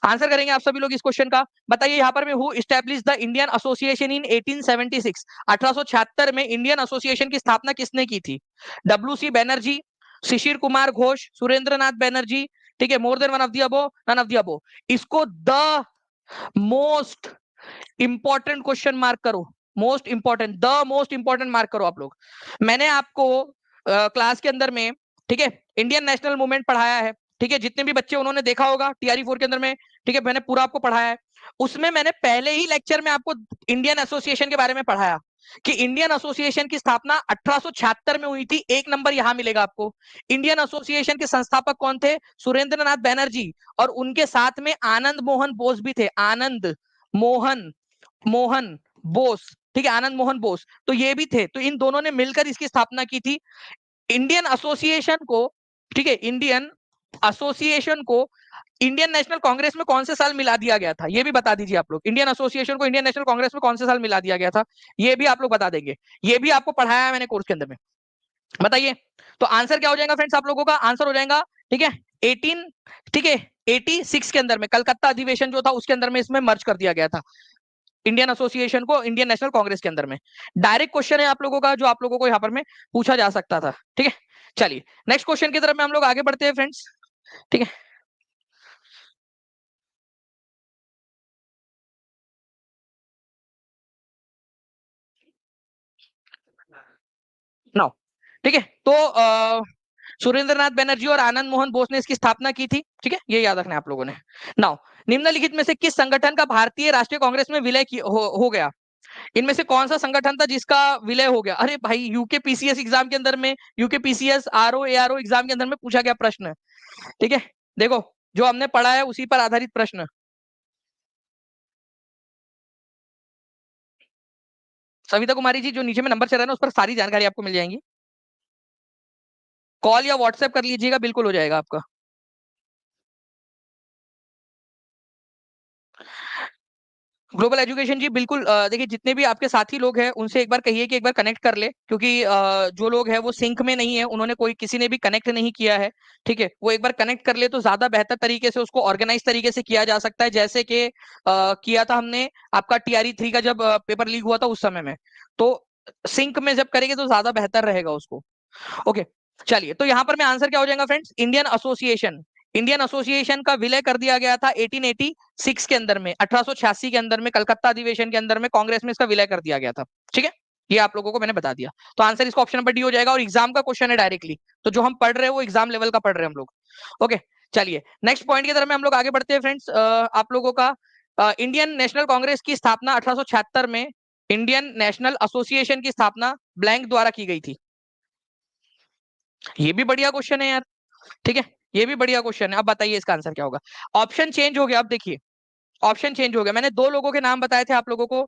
आंसर करेंगे आप सभी लोग इस क्वेश्चन का। बताइए यहाँ पर में, who establish the Indian Association in 1876? 1876 में इंडियन एसोसिएशन की स्थापना किसने की थी? डब्ल्यू सी बैनर्जी, शिशिर कुमार घोष, सुरेंद्र नाथ बैनर्जी, ठीक है, more than one of the above, none of the above. इसको the most important question mark करो, most important, the most important mark करो आप लोग। मैंने आपको क्लास के अंदर में, ठीक है, इंडियन नेशनल मूवमेंट पढ़ाया है। ठीक है, जितने भी बच्चे उन्होंने देखा होगा टीआरई 4 के अंदर में, ठीक है, मैंने पूरा आपको पढ़ाया है। उसमें मैंने पहले ही लेक्चर में आपको इंडियन एसोसिएशन के बारे में पढ़ाया कि इंडियन एसोसिएशन की स्थापना 1876 में हुई थी। एक नंबर यहां मिलेगा आपको। इंडियन एसोसिएशन के संस्थापक कौन थे? सुरेंद्र नाथ बैनर्जी, और उनके साथ में आनंद मोहन बोस भी थे, आनंद मोहन मोहन बोस। ठीक है, आनंद मोहन बोस, तो ये भी थे। तो इन दोनों ने मिलकर इसकी स्थापना की थी। इंडियन एसोसिएशन को, ठीक है, इंडियन एसोसिएशन को इंडियन नेशनल कांग्रेस में कौन से साल मिला दिया गया था, ये भी बता दीजिए आप लोग। इंडियन एसोसिएशन को इंडियन नेशनल कांग्रेस में कौन से साल मिला दिया गया था, ये भी आप लोग बता देंगे। ये भी आपको पढ़ाया है मैंने कोर्स के अंदर में। बताइए, तो आंसर क्या हो जाएगा फ्रेंड्स आप लोगों का? आंसर हो जाएगा, ठीक है, 18, ठीक है, 86 के अंदर में, कलकत्ता अधिवेशन जो था उसके अंदर में इसमें मर्ज कर दिया गया था इंडियन एसोसिएशन को इंडियन नेशनल कांग्रेस के अंदर में। डायरेक्ट क्वेश्चन है आप लोगों का, जो आप लोगों को यहाँ पर में पूछा जा सकता था। ठीक है, चलिए नेक्स्ट क्वेश्चन की तरफ में हम लोग आगे बढ़ते हैं फ्रेंड्स। ठीक है, नाउ, ठीक है, तो सुरेंद्र नाथ बनर्जी और आनंद मोहन बोस ने इसकी स्थापना की थी। ठीक है, ये याद रखना है आप लोगों ने। नाउ, निम्नलिखित में से किस संगठन का भारतीय राष्ट्रीय कांग्रेस में विलय हो गया? इनमें से कौन सा संगठन था जिसका विलय हो गया? अरे भाई, यूके पीसीएस एग्जाम के अंदर में, UK PCS RO ARO exam के अंदर में पूछा गया प्रश्न। ठीक है, देखो, जो हमने पढ़ा है उसी पर आधारित प्रश्न। सविता कुमारी जी, जो नीचे में नंबर चल रहा है ना, उस पर सारी जानकारी आपको मिल जाएंगी। कॉल या व्हाट्सएप कर लीजिएगा, बिल्कुल हो जाएगा आपका। ग्लोबल एजुकेशन जी बिल्कुल, देखिए जितने भी आपके साथी लोग हैं उनसे एक बार कहिए कि एक बार कनेक्ट कर ले, क्योंकि जो लोग हैं वो सिंक में नहीं है, उन्होंने कोई किसी ने भी कनेक्ट नहीं किया है। ठीक है, वो एक बार कनेक्ट कर ले तो ज्यादा बेहतर तरीके से उसको ऑर्गेनाइज तरीके से किया जा सकता है, जैसे कि किया था हमने आपका TRE 3 का जब पेपर लीक हुआ था उस समय में। तो सिंक में जब करेंगे तो ज्यादा बेहतर रहेगा उसको। ओके, चलिए, तो यहाँ पर मैं आंसर क्या हो जाएगा फ्रेंड्स, इंडियन एसोसिएशन का विलय कर दिया गया था 1886 के अंदर में, 1886 के अंदर में, कलकत्ता अधिवेशन के अंदर में कांग्रेस में इसका विलय कर दिया गया था। ठीक है, ये आप लोगों को मैंने बता दिया। तो आंसर इसका ऑप्शन नंबर डी हो जाएगा, और एग्जाम का क्वेश्चन है डायरेक्टली, तो जो हम पढ़ रहे हैं वो एग्जाम लेवल का पढ़ रहे हैं हम लोग। ओके, चलिए नेक्स्ट पॉइंट की तरफ में हम लोग आगे बढ़ते हैं फ्रेंड्स। आप लोगों का इंडियन नेशनल कांग्रेस की स्थापना 1876 में इंडियन नेशनल एसोसिएशन की स्थापना ब्लैंक द्वारा की गई थी। ये भी बढ़िया क्वेश्चन है यार। ठीक है, ये भी बढ़िया क्वेश्चन है। अब बताइए इसका आंसर क्या होगा। ऑप्शन चेंज हो गया, अब देखिए ऑप्शन चेंज हो गया। मैंने दो लोगों के नाम बताए थे आप लोगों को।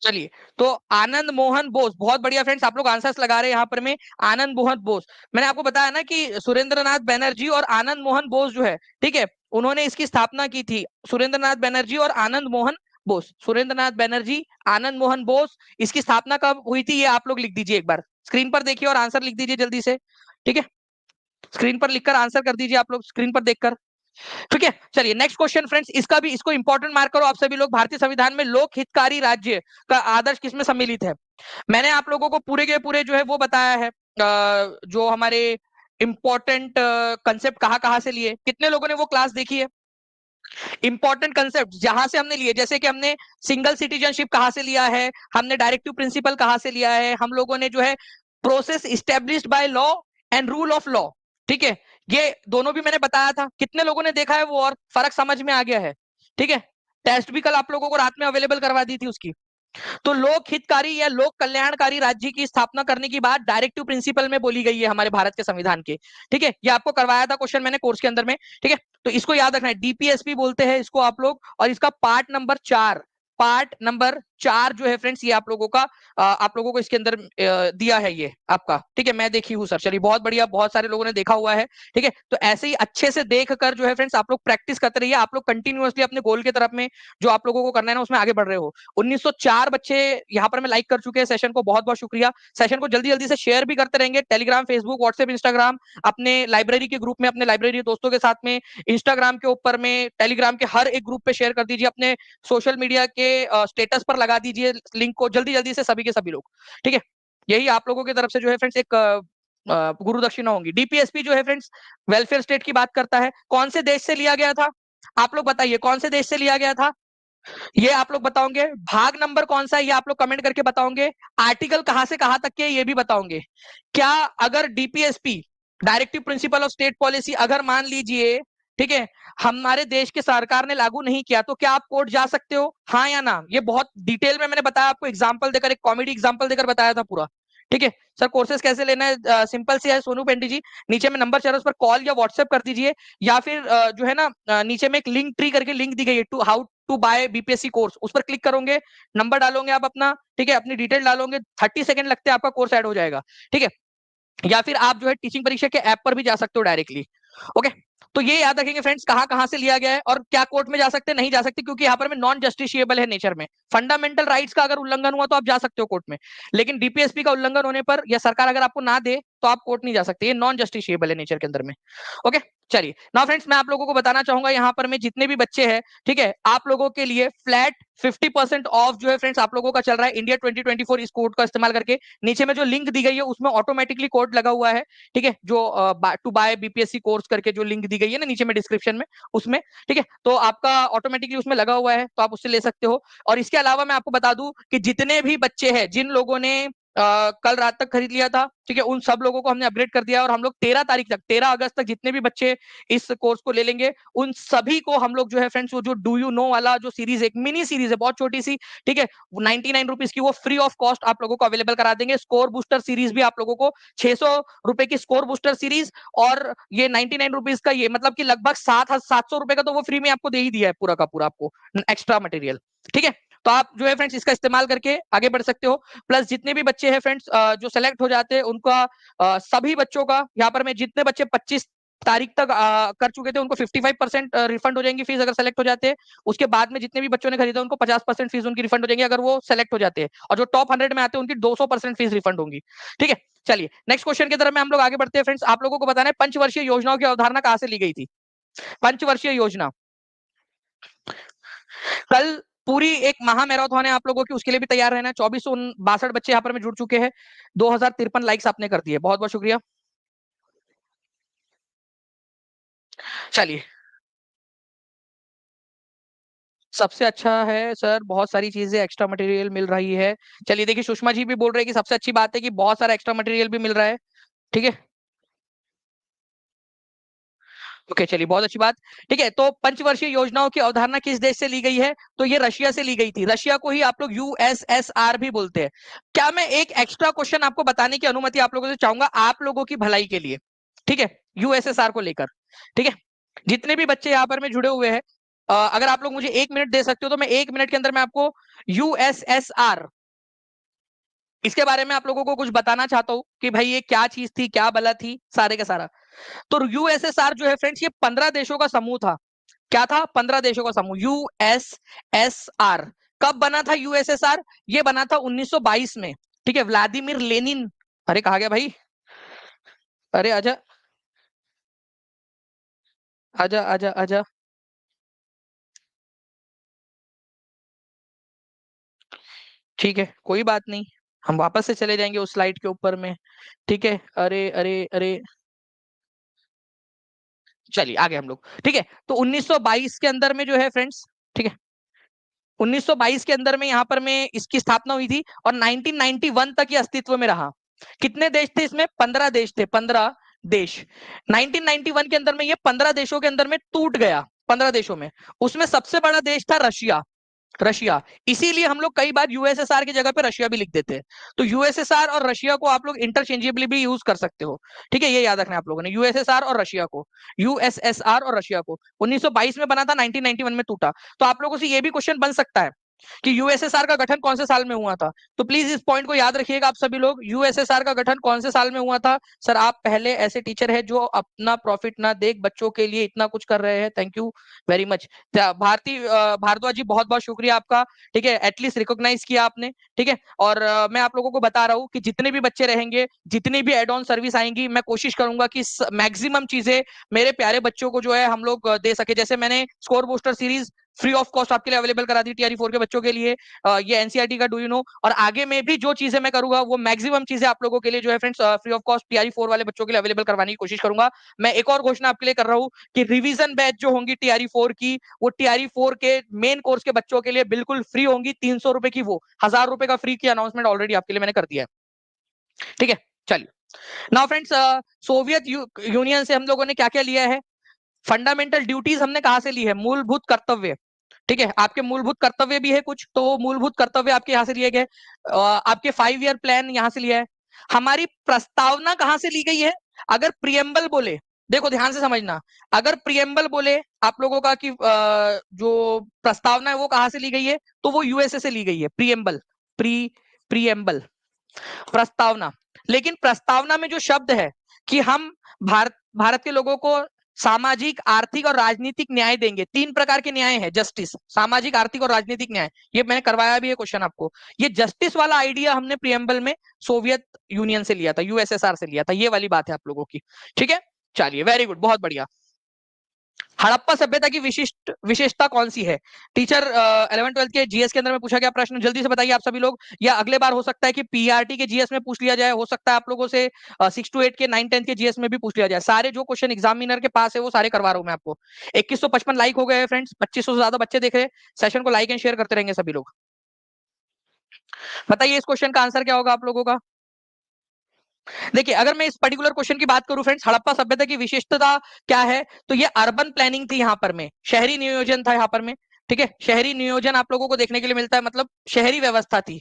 चलिए, तो आनंद मोहन बोस, बहुत बढ़िया फ्रेंड्स, आप लोग आंसर्स लगा रहे हैं यहाँ पर में। आनंद मोहन बोस, मैंने आपको बताया ना कि सुरेंद्रनाथ बैनर्जी और आनंद मोहन बोस जो है, ठीक है, उन्होंने इसकी स्थापना की थी। सुरेंद्रनाथ बैनर्जी और आनंद मोहन बोस, सुरेंद्रनाथ बैनर्जी, आनंद मोहन बोस, इसकी स्थापना कब हुई थी ये आप लोग लिख दीजिए, एक बार स्क्रीन पर देखिए और आंसर लिख दीजिए जल्दी से। ठीक है, स्क्रीन पर लिखकर आंसर कर दीजिए आप लोग, स्क्रीन पर देखकर। ठीक है, चलिए नेक्स्ट क्वेश्चन फ्रेंड्स, इसका भी, इसको इंपॉर्टेंट मार्क करो आप सभी लोग। भारतीय संविधान में लोक हितकारी राज्य का आदर्श किसमें सम्मिलित है? मैंने आप लोगों को पूरे के पूरे जो है वो बताया है, जो हमारे इंपॉर्टेंट कंसेप्ट कहाँ कहाँ से लिए, कितने लोगों ने वो क्लास देखी है? इंपॉर्टेंट कंसेप्ट जहां से हमने लिए, जैसे कि हमने सिंगल सिटीजनशिप कहाँ से लिया है, हमने डायरेक्टिव प्रिंसिपल कहाँ से लिया है, हम लोगों ने जो है process established by law and rule of law, ठीक है, ये दोनों भी मैंने बताया था। कितने लोगों ने देखा है वो और फर्क समझ में आ गया है? ठीक है, टेस्ट भी कल आप लोगों को रात में अवेलेबल करवा दी थी उसकी। तो लोक हितकारी या लोक कल्याणकारी राज्य की स्थापना करने की बात डायरेक्टिव प्रिंसिपल में बोली गई है हमारे भारत के संविधान के। ठीक है, ये आपको करवाया था क्वेश्चन मैंने कोर्स के अंदर में। ठीक है, तो इसको याद रखना है, DPSP बोलते हैं इसको आप लोग, और इसका पार्ट नंबर 4 जो है फ्रेंड्स, ये आप लोगों का आप लोगों को इसके अंदर दिया है ये आपका। ठीक है, मैं देखी हूँ सर, चलिए बहुत बढ़िया, बहुत सारे लोगों ने देखा हुआ है। ठीक है, तो ऐसे ही अच्छे से देख कर जो है फ्रेंड्स आप लोग प्रैक्टिस करते रहिए, आप लोग कंटिन्यूअसली अपने गोल की तरफ में जो आप लोगों को करना है ना उसमें आगे बढ़ रहे हो। 1904 बच्चे यहाँ पर मैं लाइक कर चुके हैं सेशन को, बहुत बहुत शुक्रिया। सेशन को जल्दी जल्दी से शेयर भी करते रहेंगे, टेलीग्राम, फेसबुक, व्हाट्सएप, इंस्टाग्राम, अपने लाइब्रेरी के ग्रुप में, अपने लाइब्रेरी दोस्तों के साथ में, इंस्टाग्राम के ऊपर में, टेलीग्राम के हर एक ग्रुप पे शेयर कर दीजिए, अपने सोशल मीडिया के स्टेटस पर लगा दीजिए लिंक को जल्दी जल्दी से सभी के सभी लोग। ठीक है, यही आप लोगों की तरफ से जो है फ्रेंड्स एक गुरु दक्षिणा होंगी। DPSP जो है फ्रेंड्स वेलफेयर स्टेट की बात करता है, कौन से देश से लिया गया था? आप लोग बताइए कौन से देश से लिया गया था? ये आप लोग बताओगे। भाग नंबर कौन सा है ये आप लोग कमेंट करके बताओगे। आर्टिकल कहां से कहां तक के ये भी बताओगे। क्या अगर DPSP directive principle of state policy अगर मान लीजिए, ठीक है, हमारे देश के सरकार ने लागू नहीं किया तो क्या आप कोर्ट जा सकते हो, हाँ या ना? ये बहुत डिटेल में मैंने बताया आपको, एग्जाम्पल देकर, एक कॉमेडी एग्जाम्पल देकर बताया था पूरा। ठीक है सर, कोर्सेज कैसे लेना है सिंपल सी है सोनू पेंटी जी, नीचे में नंबर चल रहा है उस पर कॉल या व्हाट्सएप कर दीजिए, या फिर जो है ना नीचे में एक लिंक ट्री करके लिंक दी गई है, to how to buy BPSC course, उस पर क्लिक करोगे, नंबर डालोगे आप अपना, ठीक है, अपनी डिटेल डालोगे, 30 सेकंड लगते हैं, आपका कोर्स ऐड हो जाएगा। ठीक है, या फिर आप जो है टीचिंग परीक्षा के ऐप पर भी जा सकते हो डायरेक्टली। ओके, तो ये याद रखेंगे फ्रेंड्स, कहां कहां से लिया गया है और क्या कोर्ट में जा सकते हैं, नहीं जा सकते, क्योंकि यहाँ पर में नॉन जस्टिशिएबल है नेचर में। फंडामेंटल राइट्स का अगर उल्लंघन हुआ तो आप जा सकते हो कोर्ट में, लेकिन DPSP का उल्लंघन होने पर या सरकार अगर आपको ना दे तो आप कोर्ट नहीं जा सकते, ये नॉन जस्टिशिएबल है नेचर के अंदर में। ओके, चलिए नाउ फ्रेंड्स, मैं आप लोगों को बताना चाहूंगा यहाँ पर में जितने भी बच्चे हैं, ठीक है, आप लोगों के लिए फ्लैट 50% ऑफ जो है फ्रेंड्स आप लोगों का चल रहा है इंडिया 2024 इस कोड का इस्तेमाल करके। नीचे में जो लिंक दी गई है उसमें ऑटोमेटिकली कोड लगा हुआ है। ठीक है, जो टू बाय BPSC कोर्स करके जो लिंक दी गई है ना नीचे में डिस्क्रिप्शन में, उसमें, ठीक है, तो आपका ऑटोमेटिकली उसमें लगा हुआ है, तो आप उससे ले सकते हो। और इसके अलावा मैं आपको बता दूं कि जितने भी बच्चे हैं, जिन लोगों ने कल रात तक खरीद लिया था, ठीक है, उन सब लोगों को हमने अपग्रेड कर दिया और हम लोग 13 तारीख तक, 13 अगस्त तक जितने भी बच्चे इस कोर्स को ले लेंगे उन सभी को हम लोग जो है फ्रेंड्स वो जो डू यू नो वाला जो सीरीज, एक मिनी सीरीज है बहुत छोटी सी, ठीक है, 99 रुपीज की, वो फ्री ऑफ कॉस्ट आप लोगों को अवेलेबल करा देंगे। स्कोर बूस्टर सीरीज भी आप लोगों को 600 रुपए की स्कोर बूस्टर सीरीज, और ये 99 रुपीज का, ये मतलब कि लगभग 700 रुपए का तो वो फ्री में आपको दे ही दिया है पूरा का पूरा आपको एक्स्ट्रा मटेरियल, ठीक है। तो आप जो है फ्रेंड्स इसका इस्तेमाल करके आगे बढ़ सकते हो। प्लस जितने भी बच्चे हैं फ्रेंड्स जो सेलेक्ट हो जाते हैं उनका सभी बच्चों का यहाँ पर मैं जितने बच्चे 25 तारीख तक कर चुके थे उनको 55% रिफंड हो जाएंगी फीस अगर सेलेक्ट हो जाते हैं। उसके बाद में जितने भी बच्चों ने खरीदा उनको 50% फीस उनकी रिफंड हो जाएंगी अगर वो सेलेक्ट हो जाते हैं, और जो टॉप 100 में आते हैं उनकी 200% फीस रिफंड होंगी, ठीक है। चलिए नेक्स्ट क्वेश्चन की तरफ में हम लोग आगे बढ़ते हैं फ्रेंड्स। आप लोगों को बताना है पंचवर्षीय योजनाओं की अवधारणा कहां से ली गई थी। पंचवर्षीय योजना, कल पूरी एक महा मैराथन है आप लोगों की, उसके लिए भी तैयार रहना है। 2462 बच्चे यहाँ पर में जुड़ चुके हैं, 2053 लाइक्स आपने कर दिए, बहुत बहुत शुक्रिया। चलिए सबसे अच्छा है सर, बहुत सारी चीजें एक्स्ट्रा मटेरियल मिल रही है। चलिए देखिए सुषमा जी भी बोल रहे हैं कि सबसे अच्छी बात है कि बहुत सारा एक्स्ट्रा मटेरियल भी मिल रहा है, ठीक है। ओके चलिए बहुत अच्छी बात, ठीक है। तो पंचवर्षीय योजनाओं की अवधारणा किस देश से ली गई है, तो ये रशिया से ली गई थी। रशिया को ही आप लोग यूएसएसआर भी बोलते हैं। क्या मैं एक एक्स्ट्रा क्वेश्चन आपको बताने की अनुमति आप लोगों से चाहूंगा, आप लोगों की भलाई के लिए, ठीक है, यूएसएसआर को लेकर, ठीक है। जितने भी बच्चे यहाँ पर में जुड़े हुए हैं, अगर आप लोग मुझे 1 मिनट दे सकते हो तो मैं 1 मिनट के अंदर मैं आपको यूएसएसआर इसके बारे में आप लोगों को कुछ बताना चाहता हूँ कि भाई ये क्या चीज थी, क्या बला थी, सारे का सारा। तो यूएसएसआर जो है फ्रेंड्स ये 15 देशों का समूह था। क्या था, 15 देशों का समूह यूएसएसआर। कब बना था यूएसएसआर, ये बना था 1922 में, ठीक है, व्लादिमीर लेनिन। अरे कहा गया भाई, अरे आजा आजा आजा आजा। ठीक है कोई बात नहीं, हम वापस से चले जाएंगे उस स्लाइड के ऊपर में, ठीक है। अरे अरे अरे, चलिए आगे हम लोग, ठीक है। तो 1922 के अंदर में जो है फ्रेंड्स, ठीक है, 1922 के अंदर में यहाँ पर में इसकी स्थापना हुई थी और 1991 तक ये अस्तित्व में रहा। कितने देश थे इसमें, 15 देश थे, 15 देश। 1991 के अंदर में ये 15 देशों के अंदर में टूट गया, 15 देशों में। उसमें सबसे बड़ा देश था रशिया, रशिया। इसीलिए हम लोग कई बार यूएसएसआर की जगह पे रशिया भी लिख देते हैं। तो यूएसएसआर और रशिया को आप लोग इंटरचेंजेबली भी यूज कर सकते हो, ठीक है, ये याद रखना है आप लोगों ने, यूएसएसआर और रशिया को, यूएसएसआर और रशिया को। 1922 में बना था, 1991 में टूटा। तो आप लोगों से ये भी क्वेश्चन बन सकता है कि यूएसएसआर का गठन कौन से साल में हुआ था। तो प्लीज इस पॉइंट को याद रखिएगा आप सभी लोग, यूएसएसआर का गठन कौन से साल में हुआ था। सर आप पहले ऐसे टीचर है जो अपना प्रॉफिट ना देख बच्चों के लिए इतना कुछ कर रहे हैं, thank you very much. Bharti Bhardwaj ji बहुत बहुत शुक्रिया आपका, ठीक है, एटलीस्ट रिकॉग्नाइज किया आपने, ठीक है। और मैं आप लोगों को बता रहा हूँ कि जितने भी बच्चे रहेंगे, जितनी भी एड ऑन सर्विस आएंगी, मैं कोशिश करूंगा कि मैक्सिमम चीजें मेरे प्यारे बच्चों को जो है हम लोग दे सके। जैसे मैंने score booster series free of cost आपके लिए अवेलेबल करा दी टीआरई 4 के बच्चों के लिए, ये एनसीईआरटी का डू यू नो, और आगे में भी जो चीजें मैं करूंगा वो मैक्सिमम चीजें आप लोगों के लिए जो है friends free of cost TRE 4 वाले बच्चों के लिए अवेलेबल करवाने की कोशिश करूंगा। मैं एक और घोषणा आपके लिए कर रहा हूँ कि रिवीजन बैच जो होंगी टीआरई 4 की, वो टीआरई 4 के मेन कोर्स के बच्चों के लिए बिल्कुल फ्री होंगी, 300 रुपए की, वो 1000 रुपए का फ्री की अनाउंसमेंट ऑलरेडी आपके लिए मैंने कर दिया है, ठीक है। चलिए नाउ फ्रेंड्स, सोवियत यूनियन से हम लोगों ने क्या क्या लिया है, फंडामेंटल ड्यूटीज हमने कहां से ली है, मूलभूत कर्तव्य, ठीक है। आपके मूलभूत कर्तव्य भी है कुछ, तो वो मूलभूत कर्तव्य आपके यहाँ से लिए गए। आपके 5 ईयर प्लान यहाँ से लिया है। हमारी प्रस्तावना कहां से ली गई है, अगर प्रियम्बल बोले, देखो ध्यान से समझना, अगर प्रियम्बल बोले आप लोगों का कि जो प्रस्तावना है वो कहां से ली गई है, तो वो यूएसए से ली गई है, प्रियम्बल, प्रियम्बल प्रस्तावना। लेकिन प्रस्तावना में जो शब्द है कि हम भारत के लोगों को सामाजिक, आर्थिक और राजनीतिक न्याय देंगे, 3 प्रकार के न्याय है, जस्टिस, सामाजिक, आर्थिक और राजनीतिक न्याय, ये मैंने करवाया भी है क्वेश्चन आपको। ये जस्टिस वाला आइडिया हमने प्रियम्बल में सोवियत यूनियन से लिया था, यूएसएसआर से लिया था, ये वाली बात है आप लोगों की, ठीक है। चलिए वेरी गुड, बहुत बढ़िया। हड़प्पा सभ्यता की विशिष्ट विशेषता कौन सी है, टीचर 11वीं 12वीं के जीएस के अंदर में पूछा गया प्रश्न, जल्दी से बताइए आप सभी लोग, या अगले बार हो सकता है कि पीआरटी के जीएस में पूछ लिया जाए, हो सकता है आप लोगों से 6 to 8 के 9-10 के जीएस में भी पूछ लिया जाए। सारे जो क्वेश्चन एग्जामिनर के पास है वो सारे करवा रहा हूं मैं आपको। 2155 लाइक हो गए फ्रेंड्स, 2500 से ज्यादा बच्चे देख रहे हैं सेशन को, लाइक एंड शेयर करते रहेंगे सभी लोग। बताइए इस क्वेश्चन का आंसर क्या होगा आप लोगों का। देखिए अगर मैं इस पर्टिकुलर क्वेश्चन की बात करूं फ्रेंड्स, हड़प्पा सभ्यता की विशेषता क्या है, तो ये अर्बन प्लानिंग थी यहाँ पर में, शहरी नियोजन था यहाँ पर में। ठीक है, शहरी नियोजन आप लोगों को देखने के लिए मिलता है, मतलब शहरी व्यवस्था थी।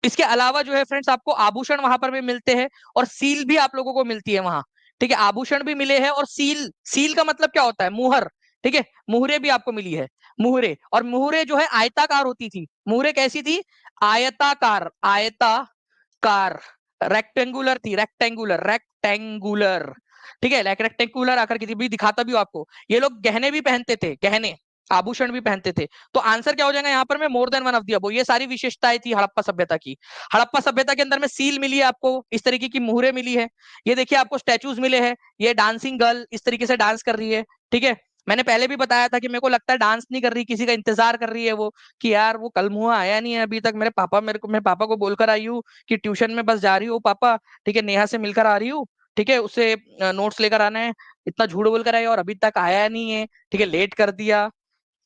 इसके अलावा जो है फ्रेंड्स आपको आभूषण वहां पर में मिलते हैं और सील भी आप लोगों को मिलती है वहां। ठीक है, आभूषण भी मिले हैं और सील, सील का मतलब क्या होता है, मुहर। ठीक है, मुहरे भी आपको मिली है, मुहरे। और मुहरे जो है आयताकार होती थी, मुहरे कैसी थी, आयताकार, आयताकार, रेक्टेंगुलर थी, रेक्टेंगुलर, रेक्टेंगुलर। ठीक है, रेक्टेंगुलर आकर की थी, भी दिखाता भी हूं आपको। ये लोग गहने भी पहनते थे, गहने, आभूषण भी पहनते थे। तो आंसर क्या हो जाएगा यहाँ पर में, मोर than one of the above. ये सारी विशेषताएं थी हड़प्पा सभ्यता की। हड़प्पा सभ्यता के अंदर में सील मिली है आपको, इस तरीके की मुहरे मिली है। ये देखिए आपको स्टैचूज मिले हैं, ये डांसिंग गर्ल इस तरीके से डांस कर रही है। ठीक है, मैंने पहले भी बताया था कि मेरे को लगता है डांस नहीं कर रही, किसी का इंतजार कर रही है वो, कि यार वो कल मुआ आया नहीं है अभी तक, मेरे पापा को बोलकर आई हूँ कि ट्यूशन में बस जा रही हूँ पापा, ठीक है, नेहा से मिलकर आ रही हूँ, ठीक है, उससे नोट्स लेकर आना है। इतना झूठ बोल कर आई और अभी तक आया नहीं है, ठीक है, लेट कर दिया,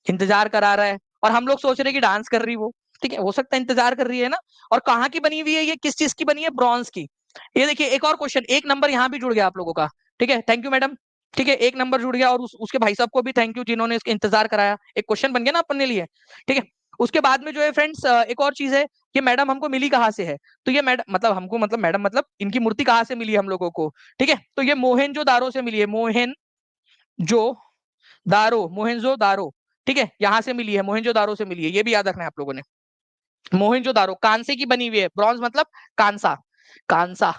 इंतजार करा रहा है, और हम लोग सोच रहे हैं कि डांस कर रही वो। ठीक है, हो सकता है इंतजार कर रही है ना। और कहाँ की बनी हुई है ये, किस चीज की बनी है, ब्रॉन्ज की। ये देखिए एक और क्वेश्चन, एक नंबर यहाँ भी जुड़ गया आप लोगों का। ठीक है, थैंक यू मैडम। ठीक है, एक नंबर जुड़ गया, और उसके भाई साहब को भी थैंक यू जिन्होंने इसका इंतजार कराया, एक क्वेश्चन बन गया ना अपने लिए। ठीक है, उसके बाद में जो है फ्रेंड्स एक और चीज है, कि मैडम हमको मिली कहाँ से है। तो ये मैडम मतलब हमको, मतलब मैडम मतलब इनकी मूर्ति कहाँ से मिली हम लोगों को। ठीक है, तो ये मोहनजो दारो से मिली है, मोहनजो दारो, मोहनजो दारो। ठीक है, यहां से मिली है, मोहनजो दारो से मिली है, ये भी याद रखना है आप लोगों ने। मोहनजो दारो कांसे की बनी हुई है, ब्रॉन्ज मतलब कांसा, कांसा।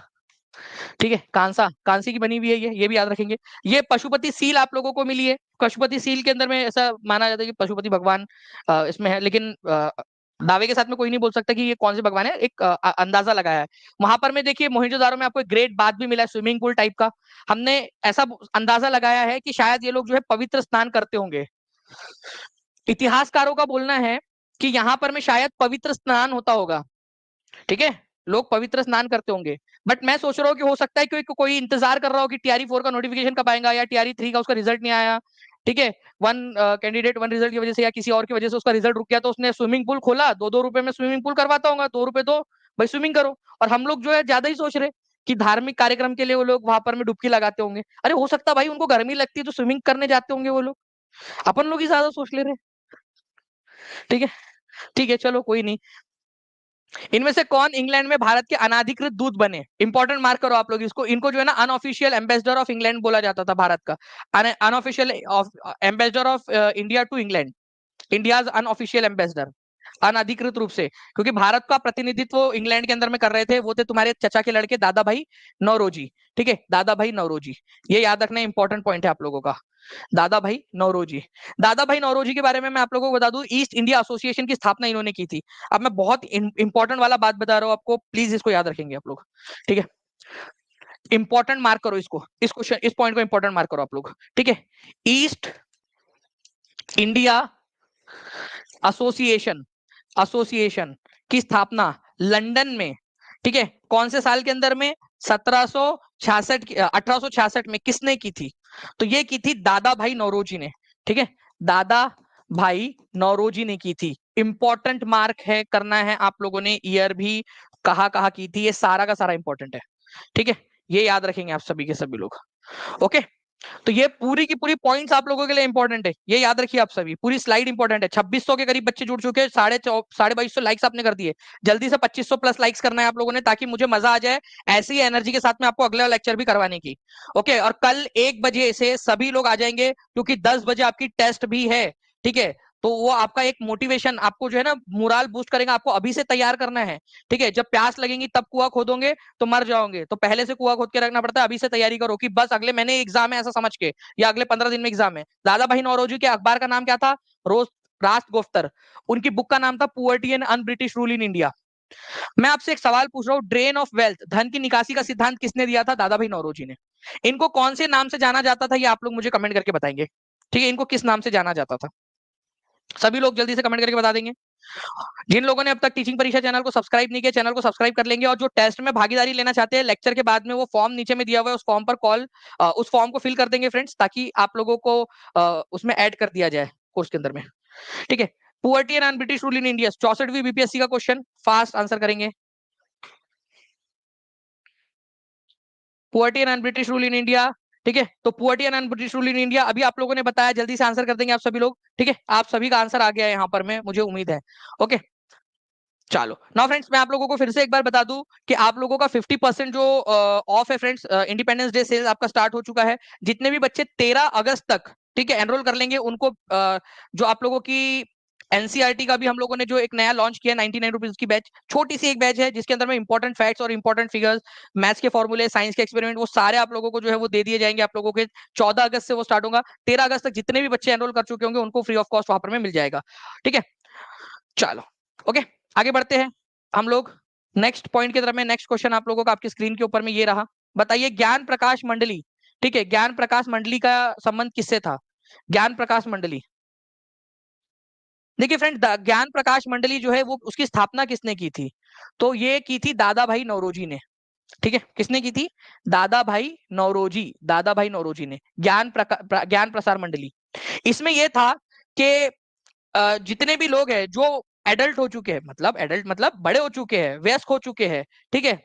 ठीक है, कांसा, कांसे की बनी हुई है ये भी याद रखेंगे। ये पशुपति सील आप लोगों को मिली है। पशुपति सील के अंदर में ऐसा माना जाता है कि पशुपति भगवान इसमें है, लेकिन दावे के साथ में कोई नहीं बोल सकता कि ये कौन से भगवान है, एक अंदाजा लगाया है। वहां पर में देखिए मोहनजोदारो में आपको एक ग्रेट बाथ भी मिला है, स्विमिंग पूल टाइप का। हमने ऐसा अंदाजा लगाया है कि शायद ये लोग जो है पवित्र स्नान करते होंगे। इतिहासकारों का बोलना है कि यहाँ पर में शायद पवित्र स्नान होता होगा। ठीक है, लोग पवित्र स्नान करते होंगे। बट मैं सोच रहा हूँ कि हो सकता है कि कोई इंतजार कर रहा हो कि टीआरई 4 का नोटिफिकेशन कब आएगा, या टीआरई 3 का उसका रिजल्ट नहीं आया। ठीक है, वन कैंडिडेट वन रिजल्ट की वजह से या किसी और की वजह से उसका रिजल्ट रुक गया, तो उसने स्विमिंग पूल खोला, 2-2 रुपए में स्विमिंग पूल करवाता होगा, 2 रुपए दो भाई स्विमिंग करो। और हम लोग जो है ज्यादा ही सोच रहे कि धार्मिक कार्यक्रम के लिए वो लोग वहां पर में डुबकी लगाते होंगे। अरे हो सकता है भाई उनको गर्मी लगती है तो स्विमिंग करने जाते होंगे वो लोग, अपन लोग ही ज्यादा सोच ले रहे। ठीक है, ठीक है, चलो कोई नहीं। इनमें से कौन इंग्लैंड में भारत के अनाधिकृत दूत बने, इंपॉर्टेंट मार्क करो आप लोग इसको। इनको जो है ना अनऑफिशियल एम्बेसडर ऑफ इंग्लैंड बोला जाता था भारत का, unofficial ambassador of India to England, India unofficial ambassador, अनधिकृत रूप से। क्योंकि भारत का प्रतिनिधित्व इंग्लैंड के अंदर में कर रहे थे, वो थे तुम्हारे चचा के लड़के दादा भाई नौरोजी। ठीक है, दादा भाई नौरोजी, ये याद रखना इंपॉर्टेंट पॉइंट है आप लोगों का, दादा भाई नौरोजी। दादा भाई नौरोजी के बारे में मैं आप लोगों को बता दूं, ईस्ट इंडिया एसोसिएशन की स्थापना इन्होंने की थी। अब मैं बहुत इंपॉर्टेंट वाला बात बता रहा हूं आपको, प्लीज इसको याद रखेंगे आप लोग। ठीक है, इंपॉर्टेंट मार्क करो इसको, इस क्वेश्चन, इस पॉइंट को इंपॉर्टेंट मार्क करो आप लोग। ठीक है, ईस्ट इंडिया एसोसिएशन, एसोसिएशन की स्थापना लंदन में, ठीक है, कौन से साल के अंदर में, 1766, 1866 में किसने की थी, तो ये की थी दादा भाई नौरोजी ने। ठीक है, दादा भाई नौरोजी ने की थी। इंपॉर्टेंट मार्क है, करना है आप लोगों ने, ईयर भी, कहा कहा की थी, ये सारा का सारा इंपॉर्टेंट है। ठीक है, ये याद रखेंगे आप सभी के सभी लोग। ओके, तो ये पूरी की पूरी पॉइंट्स आप लोगों के लिए इंपॉर्टेंट है, ये याद रखिए आप सभी, पूरी स्लाइड इंपॉर्टेंट है। 2600 के करीब बच्चे जुड़ चुके हैं, 2250 लाइक्स आपने कर दिए। जल्दी से 2500 प्लस लाइक्स करना है आप लोगों ने, ताकि मुझे मजा आ जाए ऐसी ही एनर्जी के साथ में आपको अगला लेक्चर भी करवाने की। ओके, और कल 1 बजे से सभी लोग आ जाएंगे, क्योंकि 10 बजे आपकी टेस्ट भी है। ठीक है, तो वो आपका एक मोटिवेशन, आपको जो है ना मोरल बूस्ट करेगा, आपको अभी से तैयार करना है। ठीक है, जब प्यास लगेगी तब कुआं खोदोगे तो मर जाओगे, तो पहले से कुआं खोद के रखना पड़ता है, अभी से तैयारी करो कि बस अगले महीने एग्जाम है ऐसा समझ के, या अगले 15 दिन में एग्जाम है। दादा भाई नौरोजी के अखबार का नाम क्या था, रोज रास्ट गोफ्तर। उनकी बुक का नाम था poverty and un British rule in India. मैं आपसे एक सवाल पूछ रहा हूँ, ड्रेन ऑफ वेल्थ, धन की निकासी का सिद्धांत किसने दिया था, दादा भाई नौरोजी ने। इनको कौन से नाम से जाना जाता था, ये आप लोग मुझे कमेंट करके बताएंगे। ठीक है, इनको किस नाम से जाना जाता था, सभी लोग जल्दी से कमेंट करके बता देंगे। जिन लोगों ने अब तक टीचिंग परीक्षा चैनल को सब्सक्राइब नहीं किया, चैनल को सब्सक्राइब कर लेंगे, और जो टेस्ट में भागीदारी लेना चाहते हैं लेक्चर के बाद में, वो फॉर्म नीचे में दिया हुआ है, उस फॉर्म पर उस फॉर्म को फिल कर देंगे फ्रेंड्स, ताकि आप लोगों को उसमें ऐड कर दिया जाए कोर्स के अंदर में। ठीक है, poverty and British rule in India, 64वीं बीपीएससी का क्वेश्चन, फास्ट आंसर करेंगे। Poverty and British rule in India, ठीक है। तो poverty and British rule in India अभी आप लोगों ने बताया, जल्दी से आंसर कर देंगे आप सभी लोग, ठीक है। आप सभी का आंसर आ गया है यहाँ पर, मैं मुझे उम्मीद है। ओके, चलो नाउ फ्रेंड्स, मैं आप लोगों को फिर से एक बार बता दूं कि आप लोगों का 50% जो ऑफ है फ्रेंड्स, इंडिपेंडेंस डे सेल आपका स्टार्ट हो चुका है। जितने भी बच्चे 13 अगस्त तक, ठीक है, एनरोल कर लेंगे उनको जो आप लोगों की एनसीईआरटी का भी हम लोगों ने जो एक नया लॉन्च किया 99 रुपीज की बैच, छोटी सी एक बैच है जिसके अंदर में इंपॉर्टेंट फैक्ट्स और इंपॉर्टेंट फिगर्स, मैथ्स के फॉर्मूले, साइंस के एक्सपेरिमेंट, वो सारे आप लोगों को जो है वो दे दिए जाएंगे। आप लोगों के 14 अगस्त से वो स्टार्ट होगा। 13 अगस्त तक जितने भी बच्चे एनरोल कर चुके होंगे उनको फ्री ऑफ कॉस्ट वहां पर में मिल जाएगा, ठीक है। चलो ओके, आगे बढ़ते हैं हम लोग नेक्स्ट पॉइंट की तरफ में। नेक्स्ट क्वेश्चन आप लोगों का आपकी स्क्रीन के ऊपर में ये रहा। बताइए, ज्ञान प्रकाश मंडली, ठीक है, ज्ञान प्रकाश मंडली का संबंध किससे था? ज्ञान प्रकाश मंडली, देखिए फ्रेंड, ज्ञान प्रकाश मंडली जो है वो उसकी स्थापना किसने की थी? तो ये की थी दादा भाई नौरोजी ने, ठीक है। किसने की थी? दादा भाई नौरोजी, दादा भाई नौरोजी ने ज्ञान प्रसार मंडली। इसमें यह था कि जितने भी लोग हैं जो एडल्ट हो चुके हैं, मतलब एडल्ट मतलब बड़े हो चुके हैं, वयस्क हो चुके हैं, ठीक है,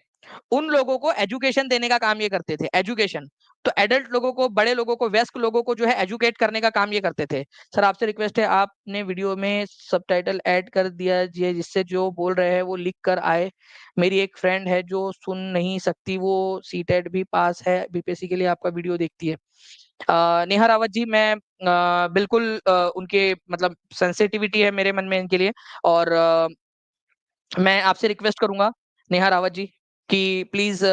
उन लोगों को एजुकेशन देने का काम ये करते थे, एजुकेशन। तो एडल्ट लोगों को, बड़े लोगों को, वयस्क लोगों को जो है एजुकेट करने का काम ये करते थे। सर आपसे रिक्वेस्ट है, आपने वीडियो में सबटाइटल ऐड कर दिया जिससे जो बोल रहे हैं वो लिख कर आए। मेरी एक फ्रेंड है जो सुन नहीं सकती, वो सीटेट भी पास है, बीपीएससी के लिए आपका वीडियो देखती है। नेहा रावत जी, मैं बिल्कुल उनके मतलब सेंसिटिविटी है मेरे मन में इनके लिए, और मैं आपसे रिक्वेस्ट करूंगा नेहा रावत जी कि प्लीज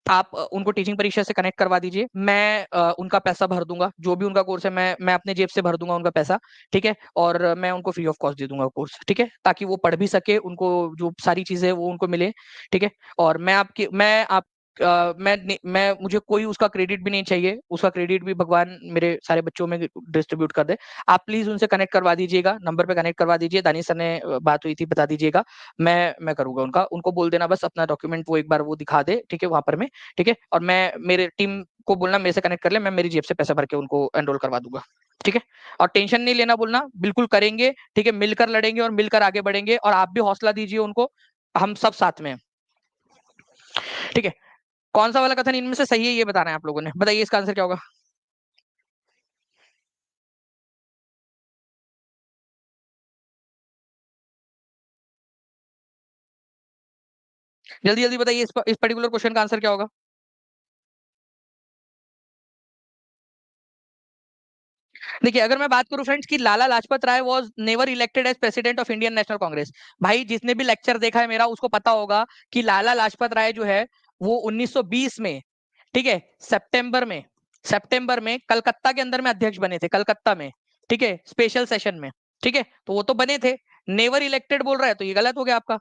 आप उनको टीचिंग परीक्षा से कनेक्ट करवा दीजिए। मैं उनका पैसा भर दूंगा, जो भी उनका कोर्स है मैं अपने जेब से भर दूंगा उनका पैसा, ठीक है। और मैं उनको फ्री ऑफ कॉस्ट दे दूंगा कोर्स, ठीक है, ताकि वो पढ़ भी सके, उनको जो सारी चीजें वो उनको मिले, ठीक है। और मैं मुझे कोई उसका क्रेडिट भी नहीं चाहिए, उसका क्रेडिट भी भगवान मेरे सारे बच्चों में डिस्ट्रीब्यूट कर दे। आप प्लीज उनसे कनेक्ट करवा दीजिएगा, नंबर पे कनेक्ट करवा दीजिए, दानिश सर ने बात हुई थी, बता दीजिएगा। मैं करूंगा उनका, उनको बोल देना बस अपना डॉक्यूमेंट वो एक बार वो दिखा दे, ठीक है, वहां पर में, ठीक है। और मैं मेरे टीम को बोलना मेरे से कनेक्ट कर ले, मैं मेरी जेब से पैसा भर के उनको एनरोल करवा दूंगा, ठीक है। और टेंशन नहीं लेना बोलना, बिल्कुल करेंगे, ठीक है, मिलकर लड़ेंगे और मिलकर आगे बढ़ेंगे, और आप भी हौसला दीजिए उनको, हम सब साथ में हैं, ठीक है। कौन सा वाला कथन इनमें से सही है ये बताना है आप लोगों ने, बताइए इसका आंसर क्या होगा? जल्दी जल्दी बताइए, इस पर्टिकुलर क्वेश्चन का आंसर क्या होगा? देखिए, अगर मैं बात करूं फ्रेंड्स कि Lala Lajpat Rai was never elected as president of Indian National Congress, भाई जिसने भी लेक्चर देखा है मेरा उसको पता होगा कि लाला लाजपत राय जो है वो 1920 में, ठीक है, सितंबर में कलकत्ता के अंदर में अध्यक्ष बने थे, कलकत्ता में, ठीक है, स्पेशल सेशन में, ठीक है। तो वो तो बने थे, नेवर इलेक्टेड बोल रहा है तो ये गलत हो गया आपका।